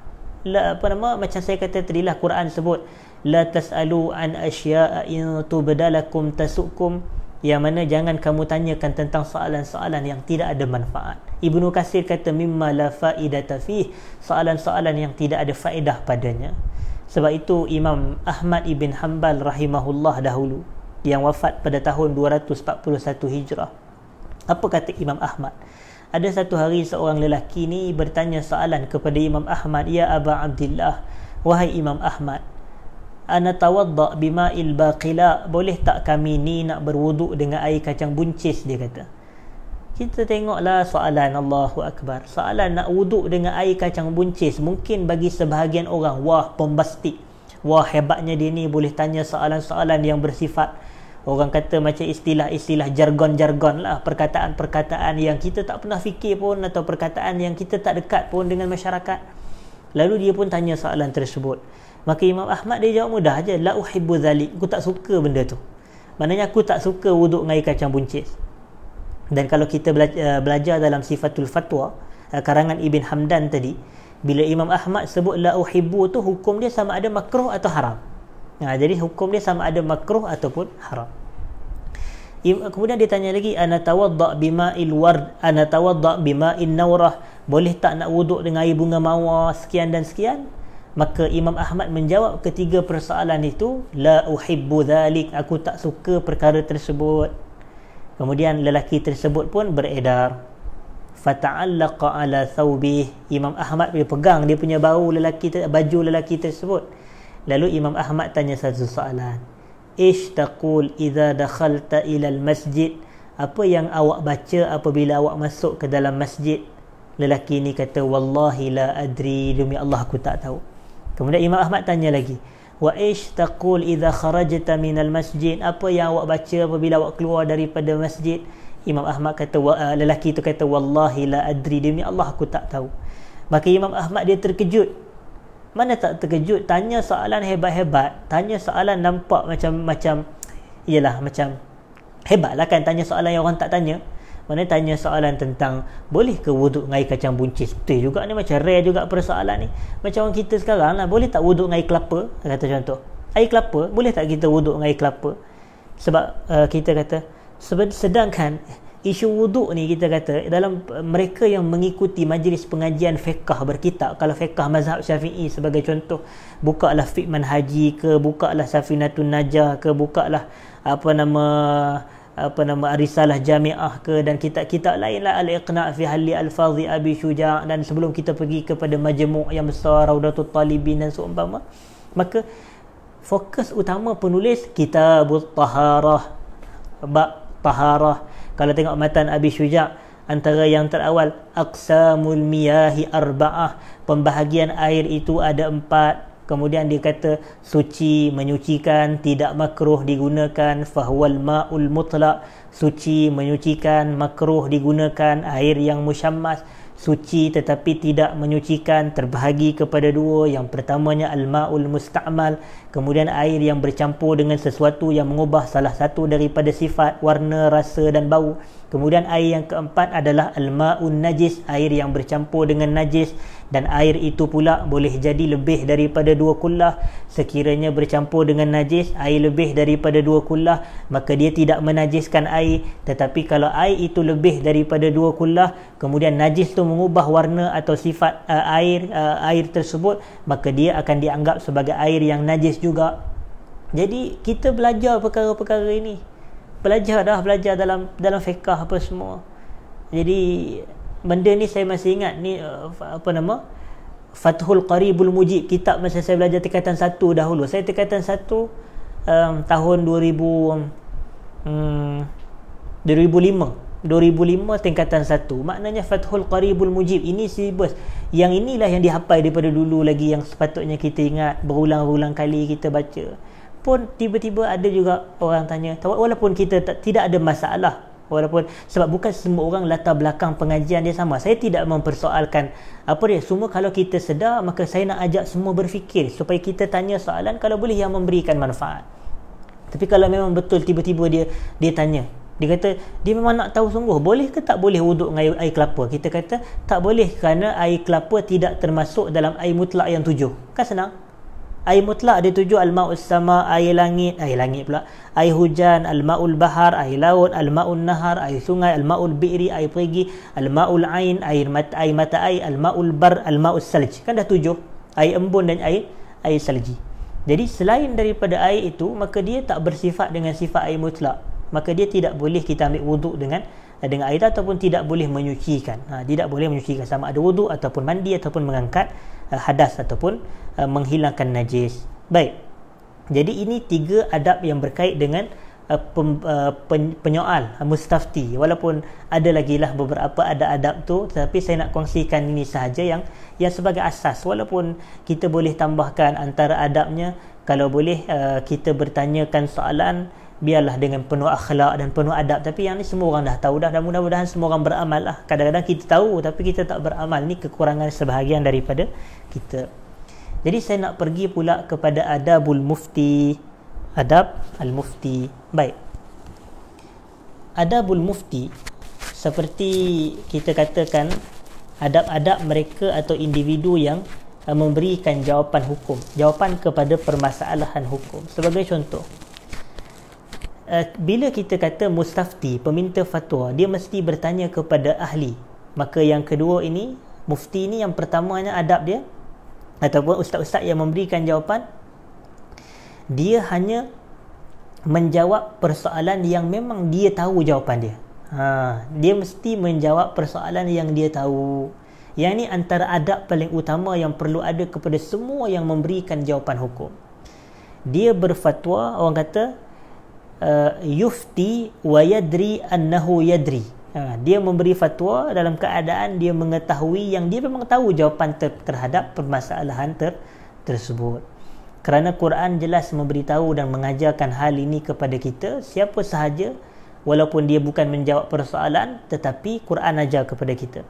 Macam saya kata tadilah, Quran sebut la tas'alu an asya'a in tubdalakum tasukum, yang mana jangan kamu tanyakan tentang soalan-soalan yang tidak ada manfaat. Ibnu Katsir kata mimma la faidata fih, soalan-soalan yang tidak ada faedah padanya. Sebab itu Imam Ahmad ibn Hanbal rahimahullah dahulu, yang wafat pada tahun 241 Hijrah, apa kata Imam Ahmad? Ada satu hari seorang lelaki ni bertanya soalan kepada Imam Ahmad, ya Aba Abdillah, wahai Imam Ahmad, ana tawadda bima'il baqila, boleh tak kami ni nak berwuduk dengan air kacang buncis? Dia kata. Kita tengoklah soalan, Allahu Akbar, soalan nak wuduk dengan air kacang buncis, mungkin bagi sebahagian orang, wah bombastik, wah hebatnya dia ni boleh tanya soalan-soalan yang bersifat, orang kata macam istilah-istilah jargon-jargon lah, perkataan-perkataan yang kita tak pernah fikir pun, atau perkataan yang kita tak dekat pun dengan masyarakat. Lalu dia pun tanya soalan tersebut. Maka Imam Ahmad dia jawab mudah aja, la uhibbu dhalik, aku tak suka benda tu. Maknanya aku tak suka wuduk dengan air kacang buncis. Dan kalau kita belajar dalam Sifatul Fatwa karangan Ibn Hamdan tadi, bila Imam Ahmad sebut la uhibbu tu, hukum dia sama ada makruh atau haram. Jadi hukum dia sama ada makruh ataupun haram. Kemudian dia tanya lagi, ana tawadda bima'il ward, ana tawadda bima'in nawrah, boleh tak nak wuduk dengan air bunga mawar sekian dan sekian? Maka Imam Ahmad menjawab ketiga persoalan itu, la uhibbu dhalik, aku tak suka perkara tersebut. Kemudian lelaki tersebut pun beredar, fata'allaqa ala thawbih, Imam Ahmad dia pegang dia punya baju lelaki tersebut. Lalu Imam Ahmad tanya satu soalan, ish taqul idza dakhalta ila al-masjid, apa yang awak baca apabila awak masuk ke dalam masjid? Lelaki ni kata, wallahi la adri, demi Allah aku tak tahu. Kemudian Imam Ahmad tanya lagi, wa ish taqul idza kharajta minal masjid, apa yang awak baca apabila awak keluar daripada masjid? Imam Ahmad kata, lelaki itu kata, wallahi la adri, demi Allah aku tak tahu. Maka Imam Ahmad dia terkejut. Mana tak terkejut, tanya soalan hebat-hebat, tanya soalan nampak macam iyalah macam hebat lah kan, tanya soalan yang orang tak tanya. Mana tanya soalan tentang boleh ke wuduk dengan air kacang buncis? Betul juga ni, macam rare juga persoalan ni. Macam orang kita sekarang lah, boleh tak wuduk dengan air kelapa? Kata contoh, air kelapa, boleh tak kita wuduk dengan air kelapa? Sebab kita kata, sedangkan isu wuduk ni kita kata dalam mereka yang mengikuti majlis pengajian fiqh berkitab, kalau fiqh mazhab Syafi'i sebagai contoh, bukalah fiqh manhaji ke, bukalah Safinatun Najah ke, bukalah apa nama Risalah Jami'ah ke, dan kitab-kitab lain lah, Al-Iqna' fi Halli Al-Fadhi Abi Syuja', dan sebelum kita pergi kepada majmu' yang besar Raudatul Talibin dan seumpama, maka fokus utama penulis Kitabut Taharah, bab taharah. Kalau tengok matan Abi Syuja', antara yang terawal, aqsamul miyahi arba'ah, pembahagian air itu ada 4. Kemudian dia kata suci, menyucikan, tidak makruh digunakan, fahuwal ma'ul mutlaq, suci, menyucikan, makruh digunakan, air yang musyammas, suci tetapi tidak menyucikan, terbahagi kepada 2. Yang pertamanya al-ma'ul musta'mal, kemudian air yang bercampur dengan sesuatu yang mengubah salah satu daripada sifat, warna, rasa dan bau. Kemudian air yang keempat adalah al-ma'un najis, air yang bercampur dengan najis, dan air itu pula boleh jadi lebih daripada 2 kullah. Sekiranya bercampur dengan najis, air lebih daripada 2 kullah, maka dia tidak menajiskan air. Tetapi kalau air itu lebih daripada 2 kullah, kemudian najis itu mengubah warna atau sifat air tersebut, maka dia akan dianggap sebagai air yang najis juga. Jadi kita belajar perkara-perkara ini, belajar dalam fiqh apa semua. Jadi benda ni saya masih ingat ni, Fathul Qaribul Mujib, kitab masa saya belajar tingkatan 1 dahulu. Saya tingkatan 1 tahun 2005 tingkatan 1. Maknanya Fathul Qaribul Mujib ini silibus yang inilah yang dihafal daripada dulu lagi, yang sepatutnya kita ingat, berulang-ulang kali kita baca. Pun tiba-tiba ada juga orang tanya, walaupun kita tidak ada masalah, walaupun sebab bukan semua orang latar belakang pengajian dia sama. Saya tidak mempersoalkan apa dia semua. Kalau kita sedar, maka saya nak ajak semua berfikir supaya kita tanya soalan kalau boleh yang memberikan manfaat. Tapi kalau memang betul tiba-tiba dia tanya, dia kata dia memang nak tahu sungguh, boleh ke tak boleh wuduk dengan air kelapa? Kita kata tak boleh, kerana air kelapa tidak termasuk dalam air mutlak yang 7. Kan senang. Air mutlak ada 7, al-ma'us sama, air langit pula, air hujan, al-ma'ul bahar, air laut, al-ma'un nahar, air sungai, al-ma'ul bi'ri, air perigi, al-ma'ul ain, air mata air, al-ma'ul bar, al-ma'us salj. Kan dah 7, air embun dan air salji. Jadi selain daripada air itu, maka dia tak bersifat dengan sifat air mutlak, maka dia tidak boleh kita ambil wuduk dengan air itu, ataupun tidak boleh menyucikan. Tidak boleh menyucikan, sama ada wuduk ataupun mandi ataupun mengangkat hadas ataupun menghilangkan najis. Baik. Jadi ini 3 adab yang berkait dengan penyoal, mustafti. Walaupun ada lagi lah beberapa adab tu, tetapi saya nak kongsikan ini sahaja yang sebagai asas. Walaupun kita boleh tambahkan antara adabnya, kalau boleh kita bertanyakan soalan biarlah dengan penuh akhlak dan penuh adab. Tapi yang ni semua orang dah tahu dah, dan mudah-mudahan semua orang beramal lah. Kadang-kadang kita tahu tapi kita tak beramal, ni kekurangan sebahagian daripada kita. Jadi saya nak pergi pula kepada adabul mufti, adab al-mufti. Baik, adabul mufti seperti kita katakan adab-adab mereka atau individu yang memberikan jawapan hukum, jawapan kepada permasalahan hukum. Sebagai contoh, bila kita kata mustafti, peminta fatwa, dia mesti bertanya kepada ahli. Maka yang kedua ini, mufti ini, yang pertamanya adab dia ataupun ustaz-ustaz yang memberikan jawapan, dia hanya menjawab persoalan yang memang dia tahu jawapan dia. Dia mesti menjawab persoalan yang dia tahu. Yang ini antara adab paling utama yang perlu ada kepada semua yang memberikan jawapan hukum. Dia berfatwa, orang kata yufti wa yadri annahu yadri. Dia memberi fatwa dalam keadaan dia mengetahui yang dia memang tahu jawapan terhadap permasalahan tersebut. Kerana Quran jelas memberitahu dan mengajarkan hal ini kepada kita, siapa sahaja, walaupun dia bukan menjawab persoalan, tetapi Quran ajar kepada kita.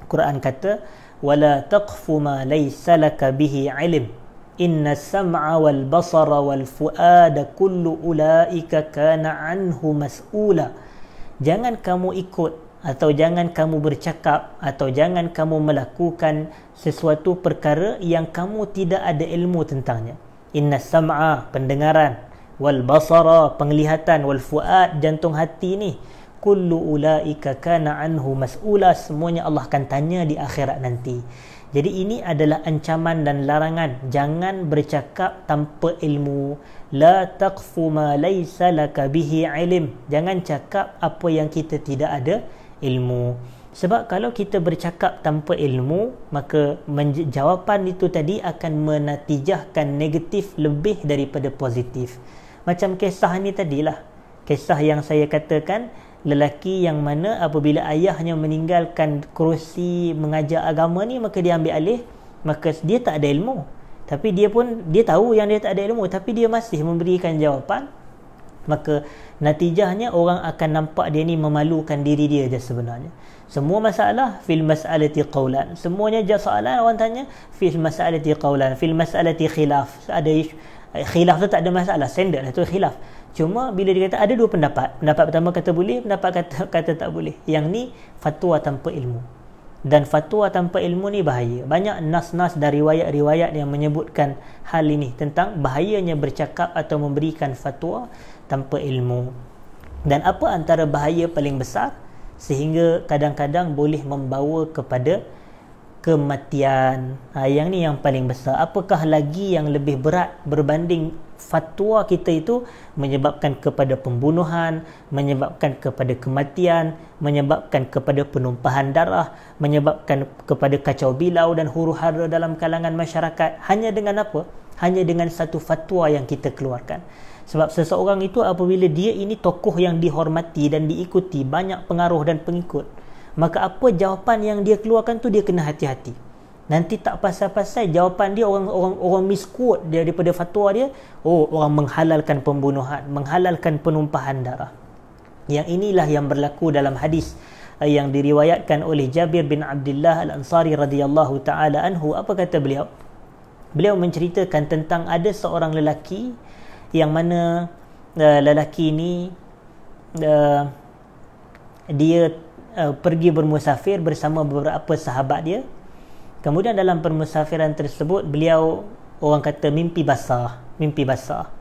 Quran kata, wala taqfu ma laysa laka bihi ilm, inna sam'a wal basara wal fuada kullu ulaika kana anhu mas'ula. Jangan kamu ikut, atau jangan kamu bercakap, atau jangan kamu melakukan sesuatu perkara yang kamu tidak ada ilmu tentangnya. Inna sam'a, pendengaran, wal basara, penglihatan, wal fuad, jantung hati ni, kullu ulaika kana anhu mas'ula, semuanya Allah akan tanya di akhirat nanti. Jadi ini adalah ancaman dan larangan, jangan bercakap tanpa ilmu. La taqfu ma laysa laka bihi ilm, jangan cakap apa yang kita tidak ada ilmu. Sebab kalau kita bercakap tanpa ilmu, maka jawapan itu tadi akan menatijahkan negatif lebih daripada positif. Macam kisah ni tadilah, kisah yang saya katakan, lelaki yang mana apabila ayahnya meninggalkan kerusi mengajar agama ni, maka dia ambil alih, maka dia tak ada ilmu, tapi dia tahu yang dia tak ada ilmu, tapi dia masih memberikan jawapan. Maka natijahnya orang akan nampak dia ni memalukan diri dia je sebenarnya. Semua masalah fil mas'alati qawlan, semuanya je soalan orang tanya fil mas'alati qawlan, fil mas'alati khilaf. Ada khilaf tu tak ada masalah, standard lah tu khilaf. Cuma bila dia kata ada dua pendapat, pendapat pertama kata boleh, pendapat kata tak boleh. Yang ni fatwa tanpa ilmu. Dan fatwa tanpa ilmu ni bahaya. Banyak nas-nas dan riwayat-riwayat yang menyebutkan hal ini, tentang bahayanya bercakap atau memberikan fatwa tanpa ilmu. Dan apa antara bahaya paling besar sehingga kadang-kadang boleh membawa kepada kematian. Yang ni yang paling besar. Apakah lagi yang lebih berat berbanding fatwa kita itu menyebabkan kepada pembunuhan, menyebabkan kepada kematian, menyebabkan kepada penumpahan darah, menyebabkan kepada kacau bilau dan huru-hara dalam kalangan masyarakat, hanya dengan apa? Hanya dengan satu fatwa yang kita keluarkan. Sebab seseorang itu apabila dia ini tokoh yang dihormati dan diikuti, banyak pengaruh dan pengikut, maka apa jawapan yang dia keluarkan tu dia kena hati-hati. Nanti tak pasal-pasal jawapan dia orang misquote dia daripada fatwa dia, orang menghalalkan pembunuhan, menghalalkan penumpahan darah. Yang inilah yang berlaku dalam hadis yang diriwayatkan oleh Jabir bin Abdullah Al-Ansari radhiyallahu taala anhu. Apa kata beliau? Beliau menceritakan tentang ada seorang lelaki yang mana lelaki ini dia pergi bermusafir bersama beberapa sahabat dia. Kemudian dalam permusafiran tersebut beliau, orang kata, mimpi basah,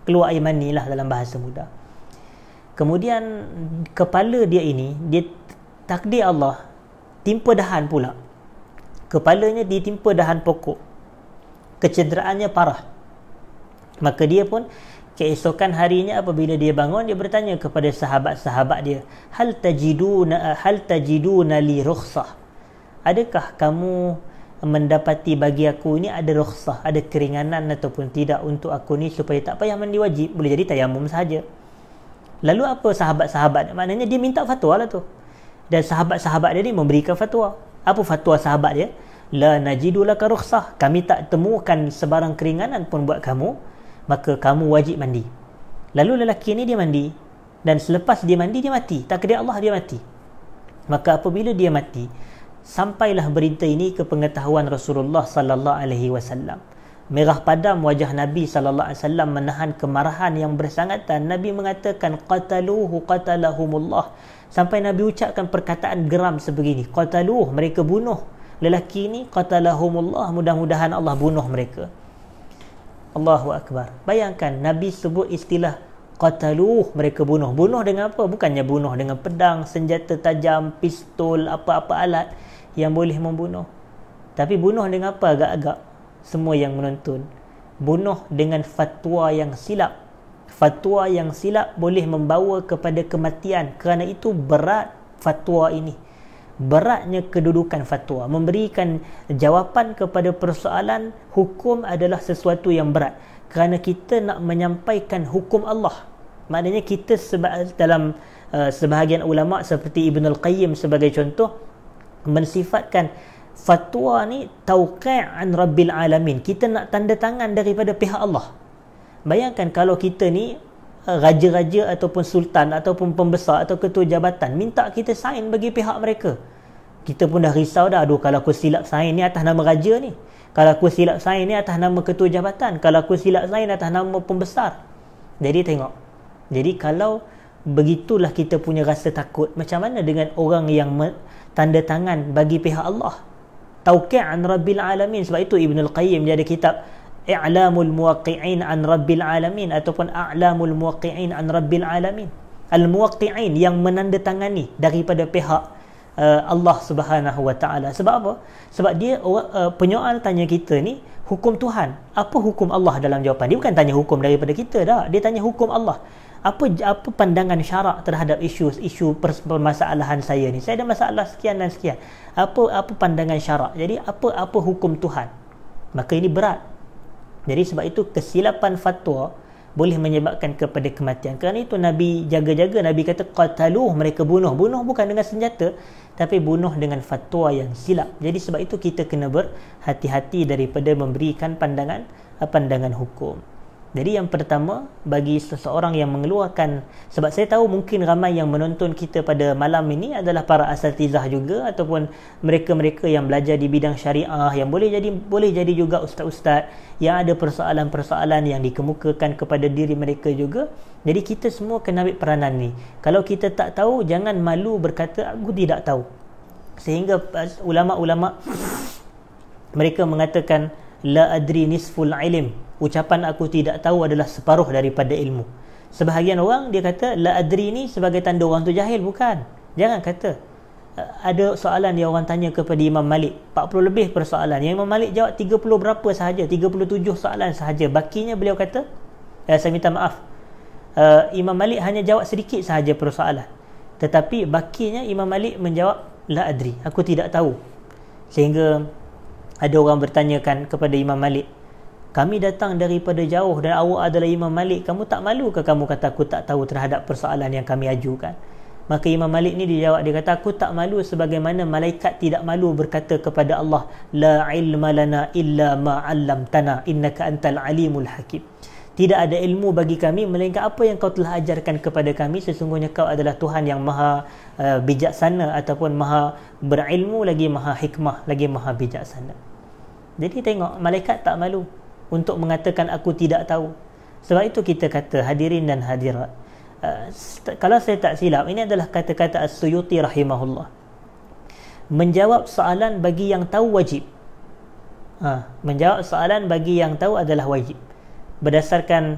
keluar air mani lah dalam bahasa mudah. Kemudian kepala dia ini, dia takdir Allah timpa dahan pula. Kepalanya ditimpa dahan pokok, kecederaannya parah. Maka dia pun keesokan harinya apabila dia bangun, dia bertanya kepada sahabat-sahabat dia, hal tajiduna li rukhsah, adakah kamu mendapati bagi aku ini ada rukhsah, ada keringanan ataupun tidak untuk aku ni supaya tak payah mandi wajib, boleh jadi tayamum sahaja. Lalu apa sahabat-sahabat? Maknanya dia minta fatwa lah tu. Dan sahabat-sahabat dia ni memberikan fatwa. Apa fatwa sahabat dia? La najidu laka rukhsah, kami tak temukan sebarang keringanan pun buat kamu, maka kamu wajib mandi. Lalu lelaki ni dia mandi, dan selepas dia mandi dia mati, takdir Allah dia mati. Maka apabila dia mati, sampailah berita ini ke pengetahuan Rasulullah sallallahu alaihi wasallam. Merah padam wajah Nabi sallallahu alaihi wasallam menahan kemarahan yang bersangatan. Nabi mengatakan qataluhu qatalahumullah, sampai Nabi ucapkan perkataan geram sebegini, qataluh, mereka bunuh lelaki ini, qatalahumullah, mudah-mudahan Allah bunuh mereka. Allahu akbar. Bayangkan Nabi sebut istilah qataluh, mereka bunuh. Bunuh dengan apa? Bukannya bunuh dengan pedang, senjata tajam, pistol, apa-apa alat yang boleh membunuh. Tapi bunuh dengan apa agak-agak? Semua yang menonton, bunuh dengan fatwa yang silap. Fatwa yang silap boleh membawa kepada kematian. Kerana itu berat fatwa ini, beratnya kedudukan fatwa. Memberikan jawapan kepada persoalan hukum adalah sesuatu yang berat, kerana kita nak menyampaikan hukum Allah. Maknanya kita dalam sebahagian ulama seperti Ibn Al-Qayyim sebagai contoh mensifatkan fatwa ni tauqi' an Rabbil Alamin. Kita nak tanda tangan daripada pihak Allah. Bayangkan kalau kita ni raja-raja ataupun sultan ataupun pembesar atau ketua jabatan minta kita sign bagi pihak mereka. Kita pun dah risau dah, aduh kalau aku silap sign ni atas nama raja ni, kalau aku silap sign ni atas nama ketua jabatan, kalau aku silap sign atas nama pembesar. Jadi tengok. Jadi kalau begitulah kita punya rasa takut, macam mana dengan orang yang tanda tangan bagi pihak Allah? Tauqi' an Rabbil Alamin. Sebab itu Ibnul Qayyim dia ada kitab I'lamul Muwaqqi'in an Rabbil Alamin ataupun A'lamul Muwaqqi'in an Rabbil Alamin. Al-Muwaqqi'in yang menandatangani daripada pihak Allah Subhanahu Wa Ta'ala. Sebab apa? Sebab dia penyoal tanya kita ni hukum Tuhan. Apa hukum Allah dalam jawapan? Dia bukan tanya hukum daripada kita dah. Dia tanya hukum Allah. Apa pandangan syarak terhadap isu permasalahan saya ni? Saya ada masalah sekian dan sekian. Apa pandangan syarak? Jadi apa hukum Tuhan? Maka ini berat. Jadi sebab itu kesilapan fatwa boleh menyebabkan kepada kematian. Kerana itu Nabi jaga-jaga. Nabi kata qataluh, mereka bunuh. Bunuh bukan dengan senjata, tapi bunuh dengan fatwa yang silap. Jadi sebab itu kita kena berhati-hati daripada memberikan pandangan hukum. Jadi yang pertama, bagi seseorang yang mengeluarkan, sebab saya tahu mungkin ramai yang menonton kita pada malam ini adalah para asatizah juga ataupun mereka-mereka yang belajar di bidang syariah, yang boleh jadi juga ustaz-ustaz yang ada persoalan-persoalan yang dikemukakan kepada diri mereka juga. Jadi kita semua kena ambil peranan ni. Kalau kita tak tahu, jangan malu berkata aku tidak tahu. Sehingga ulama-ulama mereka mengatakan la adri nisful ilm. Ucapan aku tidak tahu adalah separuh daripada ilmu. Sebahagian orang dia kata la adri ni sebagai tanda orang tu jahil. Bukan. Jangan kata. Ada soalan yang orang tanya kepada Imam Malik, 40 lebih persoalan. Yang Imam Malik jawab 30 berapa sahaja, 37 soalan sahaja. Bakinya beliau kata, saya minta maaf, Imam Malik hanya jawab sedikit sahaja persoalan. Tetapi bakinya Imam Malik menjawab la adri, aku tidak tahu. Sehingga ada orang bertanyakan kepada Imam Malik, kami datang daripada jauh dan awak adalah Imam Malik, kamu tak malu ke kamu kata aku tak tahu terhadap persoalan yang kami ajukan? Maka Imam Malik ni dia jawab, dia kata aku tak malu sebagaimana malaikat tidak malu berkata kepada Allah, la ilma lana illa ma 'allamtana innaka antal alimul hakim. Tidak ada ilmu bagi kami melainkan apa yang kau telah ajarkan kepada kami, sesungguhnya kau adalah Tuhan yang maha bijaksana ataupun maha berilmu lagi maha hikmah lagi maha bijaksana. Jadi tengok, malaikat tak malu untuk mengatakan aku tidak tahu. Sebab itu kita kata, hadirin dan hadirat, kalau saya tak silap, ini adalah kata-kata As-Suyuti rahimahullah, menjawab soalan bagi yang tahu wajib. Menjawab soalan bagi yang tahu adalah wajib, berdasarkan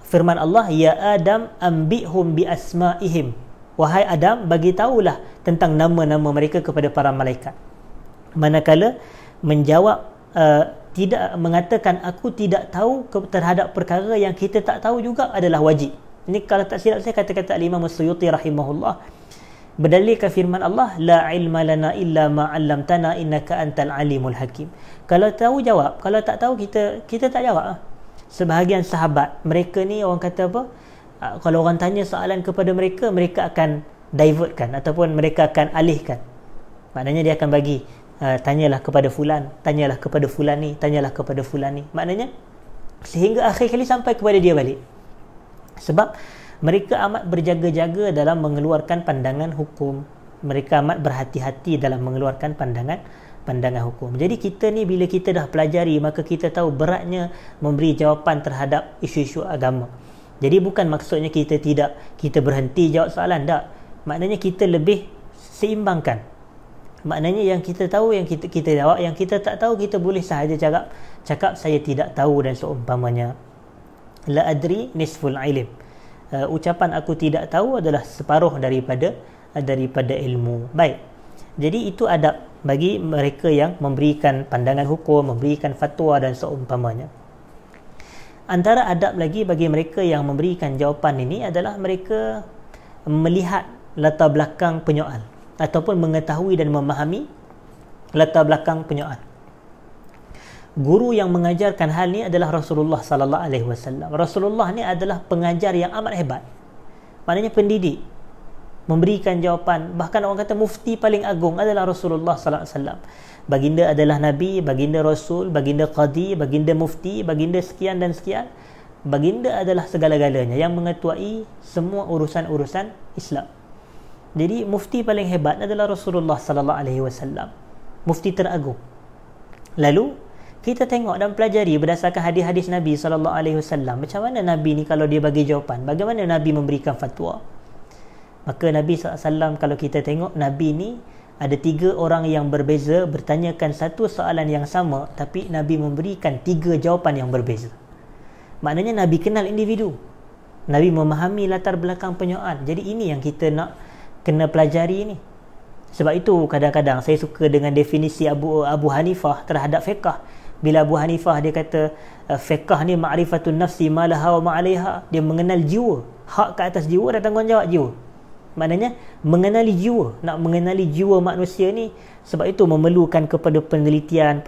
firman Allah, ya Adam ambihum bi asma'ihim, wahai Adam, bagi tahulah tentang nama-nama mereka kepada para malaikat. Manakala menjawab tidak mengatakan aku tidak tahu terhadap perkara yang kita tak tahu juga adalah wajib. Ini kalau tak silap saya kata-kata Al-Imam As-Suyuti rahimahullah, berdalilkan firman Allah, la ilma lana illa ma 'allamtana innaka antal alimul hakim. Kalau tahu jawab, kalau tak tahu kita tak jawab. Sebahagian sahabat mereka ni orang kata apa, kalau orang tanya soalan kepada mereka, mereka akan divertkan ataupun mereka akan alihkan. Maknanya dia akan bagi, tanyalah kepada fulan, tanyalah kepada fulan ni, tanyalah kepada fulan ni. Maknanya sehingga akhir kali sampai kepada dia balik. Sebab mereka amat berjaga-jaga dalam mengeluarkan pandangan hukum. Mereka amat berhati-hati dalam mengeluarkan pandangan hukum. Jadi kita ni bila kita dah pelajari, maka kita tahu beratnya memberi jawapan terhadap isu-isu agama. Jadi bukan maksudnya kita berhenti jawab soalan, tak. Maknanya kita lebih seimbangkan. Maknanya yang kita tahu yang kita jawab, yang kita tak tahu kita boleh sahaja cakap saya tidak tahu dan seumpamanya. La adri nisful ilm. Ucapan aku tidak tahu adalah separuh daripada ilmu. Baik. Jadi itu adab bagi mereka yang memberikan pandangan hukum, memberikan fatwa dan seumpamanya. Antara adab lagi bagi mereka yang memberikan jawapan ini adalah mereka melihat latar belakang penyoal ataupun mengetahui dan memahami latar belakang penyoal. Guru yang mengajarkan hal ni adalah Rasulullah sallallahu alaihi wasallam. Rasulullah ni adalah pengajar yang amat hebat. Maknanya pendidik. memberikan jawapan. Bahkan orang kata mufti paling agung adalah Rasulullah sallallahu alaihi wasallam. Baginda adalah nabi, baginda rasul, baginda qadi, baginda mufti, baginda sekian dan sekian. Baginda adalah segala-galanya yang mengetuai semua urusan-urusan Islam. Jadi mufti paling hebat adalah Rasulullah sallallahu alaihi wasallam. Mufti teragung. Lalu kita tengok dan pelajari berdasarkan hadis-hadis Nabi sallallahu alaihi wasallam, macam mana Nabi ni kalau dia bagi jawapan, bagaimana Nabi memberikan fatwa. Maka Nabi SAW, kalau kita tengok, Nabi ni ada 3 orang yang berbeza bertanyakan satu soalan yang sama, tapi Nabi memberikan 3 jawapan yang berbeza. Maknanya Nabi kenal individu, Nabi memahami latar belakang penyoal. Jadi ini yang kita nak kena pelajari ni. Sebab itu kadang-kadang saya suka dengan definisi Abu Hanifah terhadap fiqh. Bila Abu Hanifah dia kata fiqh ni ma'rifatun nafsi ma laha wa ma 'alaiha, dia mengenal jiwa, hak ke atas jiwa dan tanggungjawab jiwa. Maknanya mengenali jiwa, nak mengenali jiwa manusia ni, sebab itu memerlukan kepada penelitian,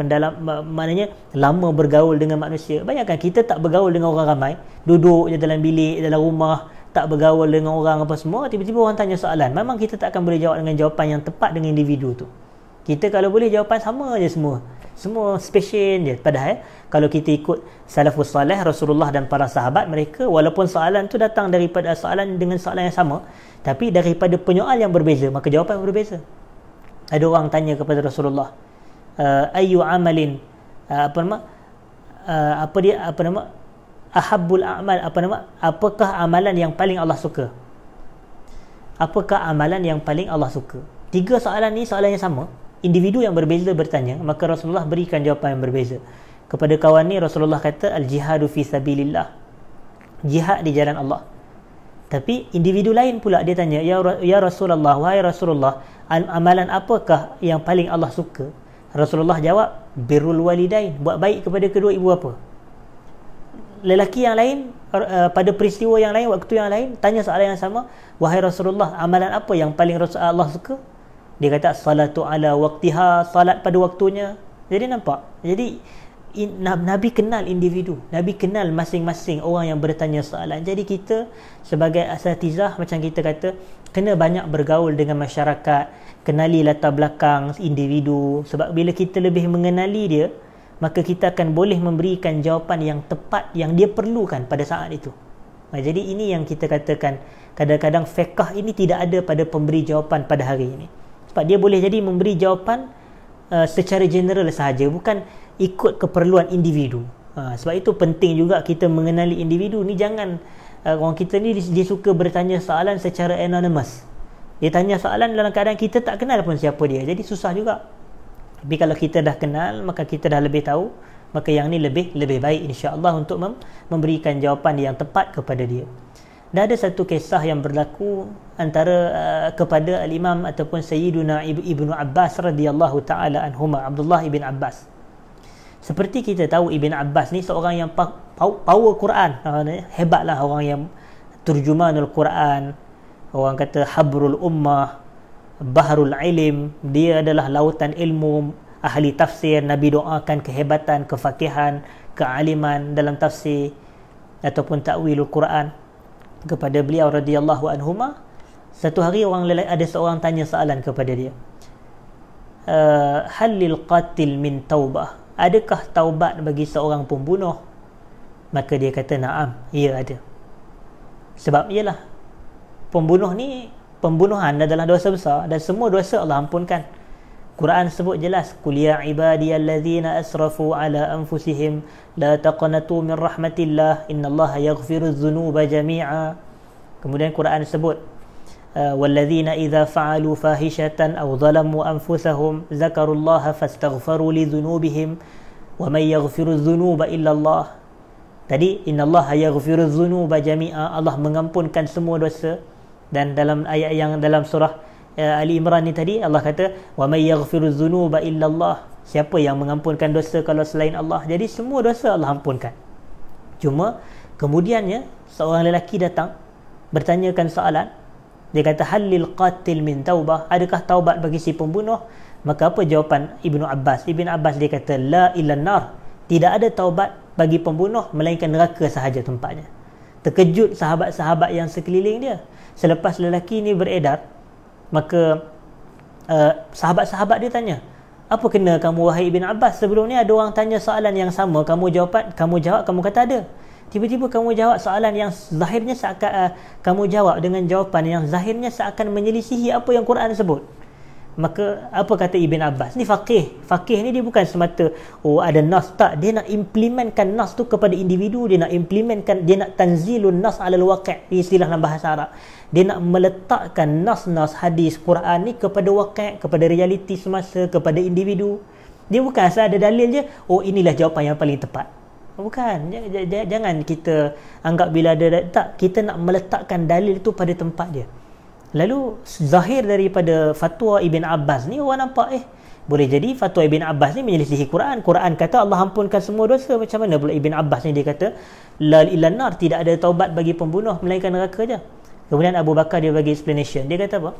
maknanya lama bergaul dengan manusia. Bayangkan kita tak bergaul dengan orang ramai, duduk je dalam bilik, dalam rumah, tak bergaul dengan orang apa semua, tiba-tiba orang tanya soalan, memang kita tak akan boleh jawab dengan jawapan yang tepat dengan individu tu. Kita kalau boleh jawapan sama je semua special je. Padahal kalau kita ikut salafus salih, Rasulullah dan para sahabat, mereka walaupun soalan tu datang daripada soalan dengan soalan yang sama, tapi daripada penyoal yang berbeza, maka jawapan berbeza. Ada orang tanya kepada Rasulullah, ayu amalin ahabbul a'mal, apakah amalan yang paling Allah suka? Apakah amalan yang paling Allah suka? 3 soalan ni soalan yang sama, individu yang berbeza bertanya, maka Rasulullah berikan jawapan yang berbeza. Kepada kawan ni Rasulullah kata al-jihadu fi sabilillah, jihad di jalan Allah. Tapi individu lain pula dia tanya, ya Rasulullah, wahai Rasulullah, amalan apakah yang paling Allah suka? Rasulullah jawab, birrul walidain, buat baik kepada kedua ibu bapa. Lelaki yang lain pada peristiwa yang lain, waktu yang lain, tanya soalan yang sama, wahai Rasulullah, amalan apa yang paling Allah suka? Dia kata salatu ala waqtiha, salat pada waktunya. Jadi nampak, jadi Nabi kenal individu, Nabi kenal masing-masing orang yang bertanya soalan. Jadi kita sebagai asatizah, macam kita kata, kena banyak bergaul dengan masyarakat, kenali latar belakang individu. Sebab bila kita lebih mengenali dia, maka kita akan boleh memberikan jawapan yang tepat yang dia perlukan pada saat itu. Jadi ini yang kita katakan, kadang-kadang fiqh ini tidak ada pada pemberi jawapan pada hari ini. Sebab dia boleh jadi memberi jawapan secara general sahaja, bukan ikut keperluan individu. Sebab itu penting juga kita mengenali individu ni. Jangan orang kita ni dia suka bertanya soalan secara anonymous. Dia tanya soalan dalam keadaan kita tak kenal pun siapa dia, jadi susah juga. Tapi kalau kita dah kenal, maka kita dah lebih tahu, maka yang ni lebih baik insya-Allah untuk memberikan jawapan yang tepat kepada dia. Dan ada satu kisah yang berlaku antara kepada al-Imam ataupun Sayyiduna Ibnu Abbas radhiyallahu taala anhuma, Abdullah ibn Abbas. Seperti kita tahu, Ibn Abbas ni seorang yang power Quran, hebatlah, orang yang turjumanul Quran, orang kata habrul ummah, bahrul ilm. Dia adalah lautan ilmu, ahli tafsir. Nabi doakan kehebatan, kefakihan, kealiman dalam tafsir ataupun ta'wilul Quran kepada beliau radhiyallahu anhuma. Satu hari ada seorang tanya soalan kepada dia, halil qatil min taubah, adakah taubat bagi seorang pembunuh? Maka dia kata na'am, ya ada. Sebab ialah pembunuhan adalah dosa besar, dan semua dosa Allah ampunkan. Quran sebut jelas, qul ya ibadiyallazina asrafu ala anfusihim la taqnatu min rahmatillah innallaha yaghfirudz dzunuba jami'a. Kemudian Quran sebut wallazina idza fa'alu fahishatan aw zalamu anfusahum zakarullaha fastaghfaru lidzunubihim wa may yaghfirudz dzunuba illa Allah. Tadi innallaha yaghfirudz dzunuba jami'a, Allah mengampunkan semua dosa. Dan dalam ayat yang dalam surah Ali Imran ni tadi, Allah kata wa may yaghfirudz dzunuba illa Allah, siapa yang mengampunkan dosa kalau selain Allah. Jadi semua dosa Allah ampunkan. Cuma kemudiannya seorang lelaki datang bertanyakan soalan. Dia kata halil qatil min taubah, adakah taubat bagi si pembunuh? Maka apa jawapan Ibnu Abbas? Ibnu Abbas dia kata la ilan nar, tidak ada taubat bagi pembunuh melainkan neraka sahaja tempatnya. terkejut sahabat-sahabat yang sekeliling dia. Selepas lelaki ni beredar, maka sahabat-sahabat dia tanya, apa kena kamu wahai Ibn Abbas? Sebelum ni ada orang tanya soalan yang sama, kamu jawab, kamu kata ada. Tiba-tiba kamu jawab soalan yang zahirnya seakan kamu jawab dengan jawapan yang zahirnya seakan menyelisihi apa yang Quran sebut. Maka apa kata Ibn Abbas? Ni faqih. Faqih ni dia bukan semata ada nas, tak. Dia nak implementkan nas tu kepada individu, dia nak implementkan, dia nak tanzilun nas alal waqi', istilah dalam bahasa Arab. Dia nak meletakkan nas-nas hadis Quran ni kepada waqi', kepada realiti semasa, kepada individu. Dia bukan asal ada dalil je, inilah jawapan yang paling tepat. Bukan. Jangan kita anggap bila ada, tak, kita nak meletakkan dalil tu pada tempat dia. Lalu zahir daripada fatwa Ibn Abbas ni, orang nampak boleh jadi fatwa Ibn Abbas ni menyelisihi Quran. Quran kata Allah ampunkan semua dosa. Macam mana pula Ibn Abbas ni dia kata la ilan nar, tidak ada taubat bagi pembunuh melainkan neraka je. Kemudian Abu Bakar dia bagi explanation. Dia kata apa?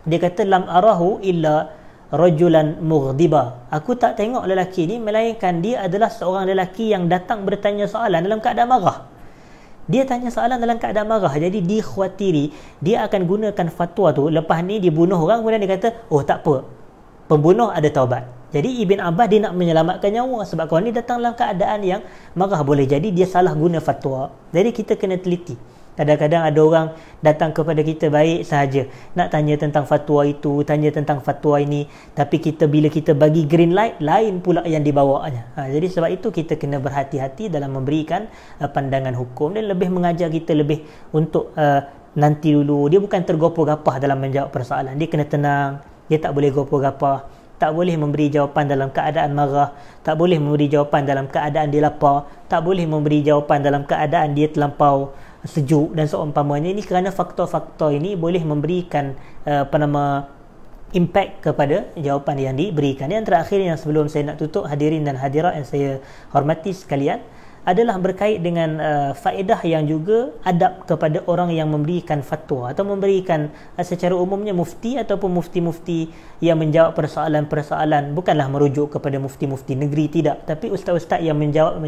Dia kata lam arahu illa rajulan mughdiba. Aku tak tengok lelaki ni melainkan dia adalah seorang lelaki yang datang bertanya soalan dalam keadaan marah. Dia tanya soalan dalam keadaan marah. Jadi dikhawatiri dia akan gunakan fatwa tu, lepas ni dia bunuh orang, kemudian dia kata tak apa, pembunuh ada taubat. Jadi Ibn Abbas dia nak menyelamatkan nyawa, sebab kawan ni datang dalam keadaan yang marah. Boleh jadi dia salah guna fatwa. Jadi kita kena teliti. Kadang-kadang ada orang datang kepada kita baik sahaja, nak tanya tentang fatwa itu, tanya tentang fatwa ini, tapi bila kita bagi green light, lain pula yang dibawanya. Jadi sebab itu kita kena berhati-hati dalam memberikan pandangan hukum, dan lebih mengajar kita lebih untuk nanti dulu. Dia bukan tergopoh-gapah dalam menjawab persoalan. Dia kena tenang. Dia tak boleh gopoh-gapah. Tak boleh memberi jawapan dalam keadaan marah. Tak boleh memberi jawapan dalam keadaan dia lapar. Tak boleh memberi jawapan dalam keadaan dia terlampau sejuk dan seumpamanya. Ini kerana faktor-faktor ini boleh memberikan impact kepada jawapan yang diberikan. Yang terakhir yang sebelum saya nak tutup, hadirin dan hadirat yang saya hormati sekalian, adalah berkait dengan faedah yang juga adab kepada orang yang memberikan fatwa atau memberikan secara umumnya mufti ataupun mufti-mufti yang menjawab persoalan-persoalan. Bukanlah merujuk kepada mufti-mufti negeri, tidak, tapi ustaz-ustaz yang menjawab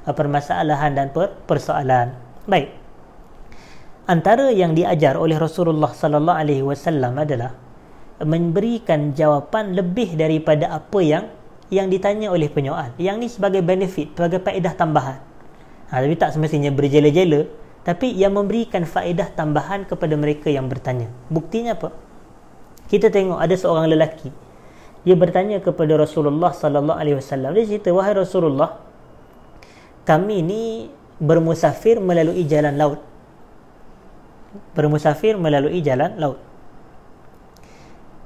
permasalahan dan persoalan. Baik. Antara yang diajar oleh Rasulullah sallallahu alaihi wasallam adalah memberikan jawapan lebih daripada apa yang ditanya oleh penyoal. Yang ni sebagai benefit, sebagai faedah tambahan. Tapi tak semestinya berjela-jela, tapi yang memberikan faedah tambahan kepada mereka yang bertanya. Buktinya apa? Kita tengok ada seorang lelaki, dia bertanya kepada Rasulullah sallallahu alaihi wasallam. Dia cerita, wahai Rasulullah, kami ni bermusafir melalui jalan laut.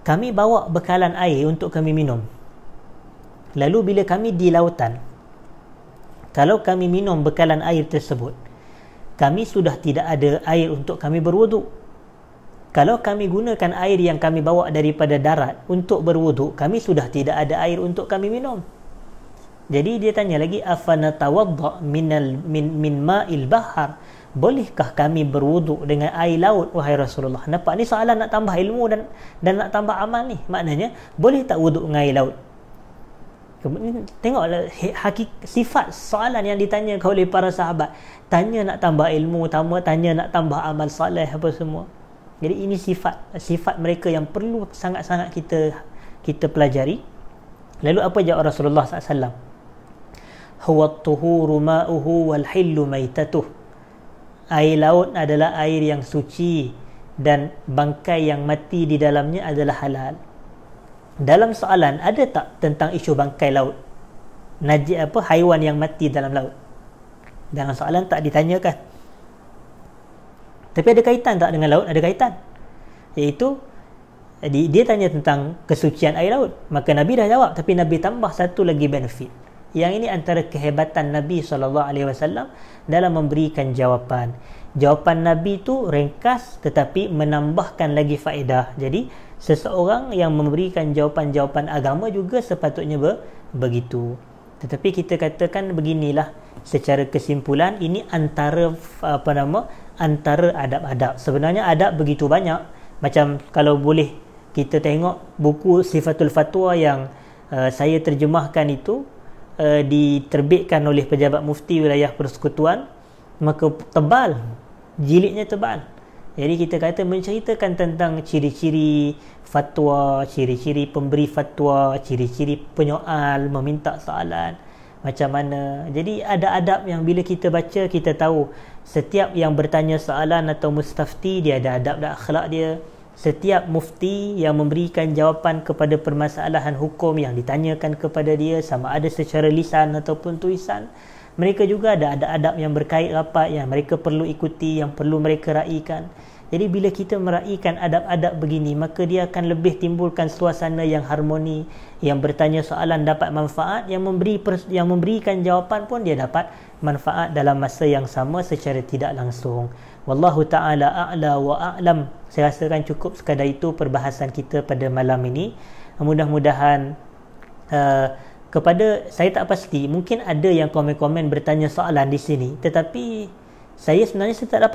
Kami bawa bekalan air untuk kami minum. Lalu bila kami di lautan, kalau kami minum bekalan air tersebut, kami sudah tidak ada air untuk kami berwuduk. Kalau kami gunakan air yang kami bawa daripada darat untuk berwuduk, kami sudah tidak ada air untuk kami minum. Jadi dia tanya lagi, afanatawadda min ma'il bahar, bolehkah kami berwuduk dengan air laut wahai Rasulullah? Nampak ni soalan nak tambah ilmu dan nak tambah amal ni. Maknanya boleh tak wuduk dengan air laut? Tengoklah sifat soalan yang ditanya oleh para sahabat. Tanya nak tambah ilmu, tanya nak tambah amal soleh apa semua. Jadi ini sifat mereka yang perlu sangat-sangat kita pelajari. Lalu apa jawab Rasulullah SAW? Huwa tuhuru ma'uhu wal hillu maitatuh. Air laut adalah air yang suci dan bangkai yang mati di dalamnya adalah halal. Dalam soalan ada tak tentang isu bangkai laut? Haiwan yang mati dalam laut? Dalam soalan tak ditanyakan. Tapi ada kaitan tak dengan laut? Ada kaitan. Iaitu dia tanya tentang kesucian air laut. Maka Nabi dah jawab, tapi Nabi tambah satu lagi benefit. Yang ini antara kehebatan Nabi SAW dalam memberikan jawapan. Jawapan Nabi tu ringkas tetapi menambahkan lagi faedah. Jadi seseorang yang memberikan jawapan-jawapan agama juga sepatutnya begitu. Tetapi kita katakan beginilah secara kesimpulan, ini antara antara adab-adab. Sebenarnya adab begitu banyak. Macam kalau boleh kita tengok buku Sifatul Fatwa yang saya terjemahkan itu, diterbitkan oleh Pejabat Mufti Wilayah Persekutuan, maka tebal, jilidnya tebal. Jadi kita kata menceritakan tentang ciri-ciri fatwa, ciri-ciri pemberi fatwa, ciri-ciri penyoal, meminta soalan macam mana. Jadi ada adab yang bila kita baca, kita tahu setiap yang bertanya soalan atau mustafti, dia ada adab dan akhlak dia. Setiap mufti yang memberikan jawapan kepada permasalahan hukum yang ditanyakan kepada dia, sama ada secara lisan ataupun tulisan, mereka juga ada adab yang berkait rapat yang mereka perlu ikuti, yang perlu mereka raikan. Jadi bila kita meraihkan adab-adab begini, maka dia akan lebih timbulkan suasana yang harmoni, yang bertanya soalan dapat manfaat, yang memberikan jawapan pun dia dapat manfaat dalam masa yang sama secara tidak langsung. Wallahu ta'ala a'la wa a'lam. Saya rasakan cukup sekadar itu perbahasan kita pada malam ini. Mudah-mudahan kepada, saya tak pasti, mungkin ada yang komen-komen bertanya soalan di sini, tetapi saya tak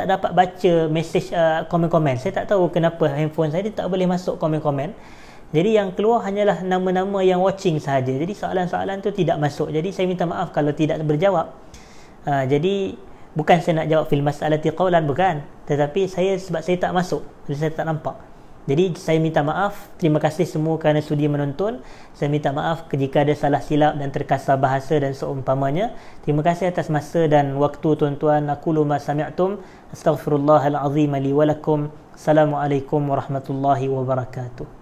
dapat baca mesej komen-komen. Saya tak tahu kenapa handphone saya tak boleh masuk komen-komen. Jadi yang keluar hanyalah nama-nama yang watching sahaja. Jadi soalan-soalan tu tidak masuk. Jadi saya minta maaf kalau tidak berjawab. Jadi bukan saya nak jawab fil mas'alati qawlan, bukan. Tetapi sebab saya tak masuk, jadi saya tak nampak. Jadi saya minta maaf. Terima kasih semua kerana sudi menonton. Saya minta maaf jika ada salah silap dan terkasar bahasa dan seumpamanya. Terima kasih atas masa dan waktu tuan-tuan. Aqulu ma sami'tum. Astaghfirullahal azim li wa lakum. Assalamualaikum warahmatullahi wabarakatuh.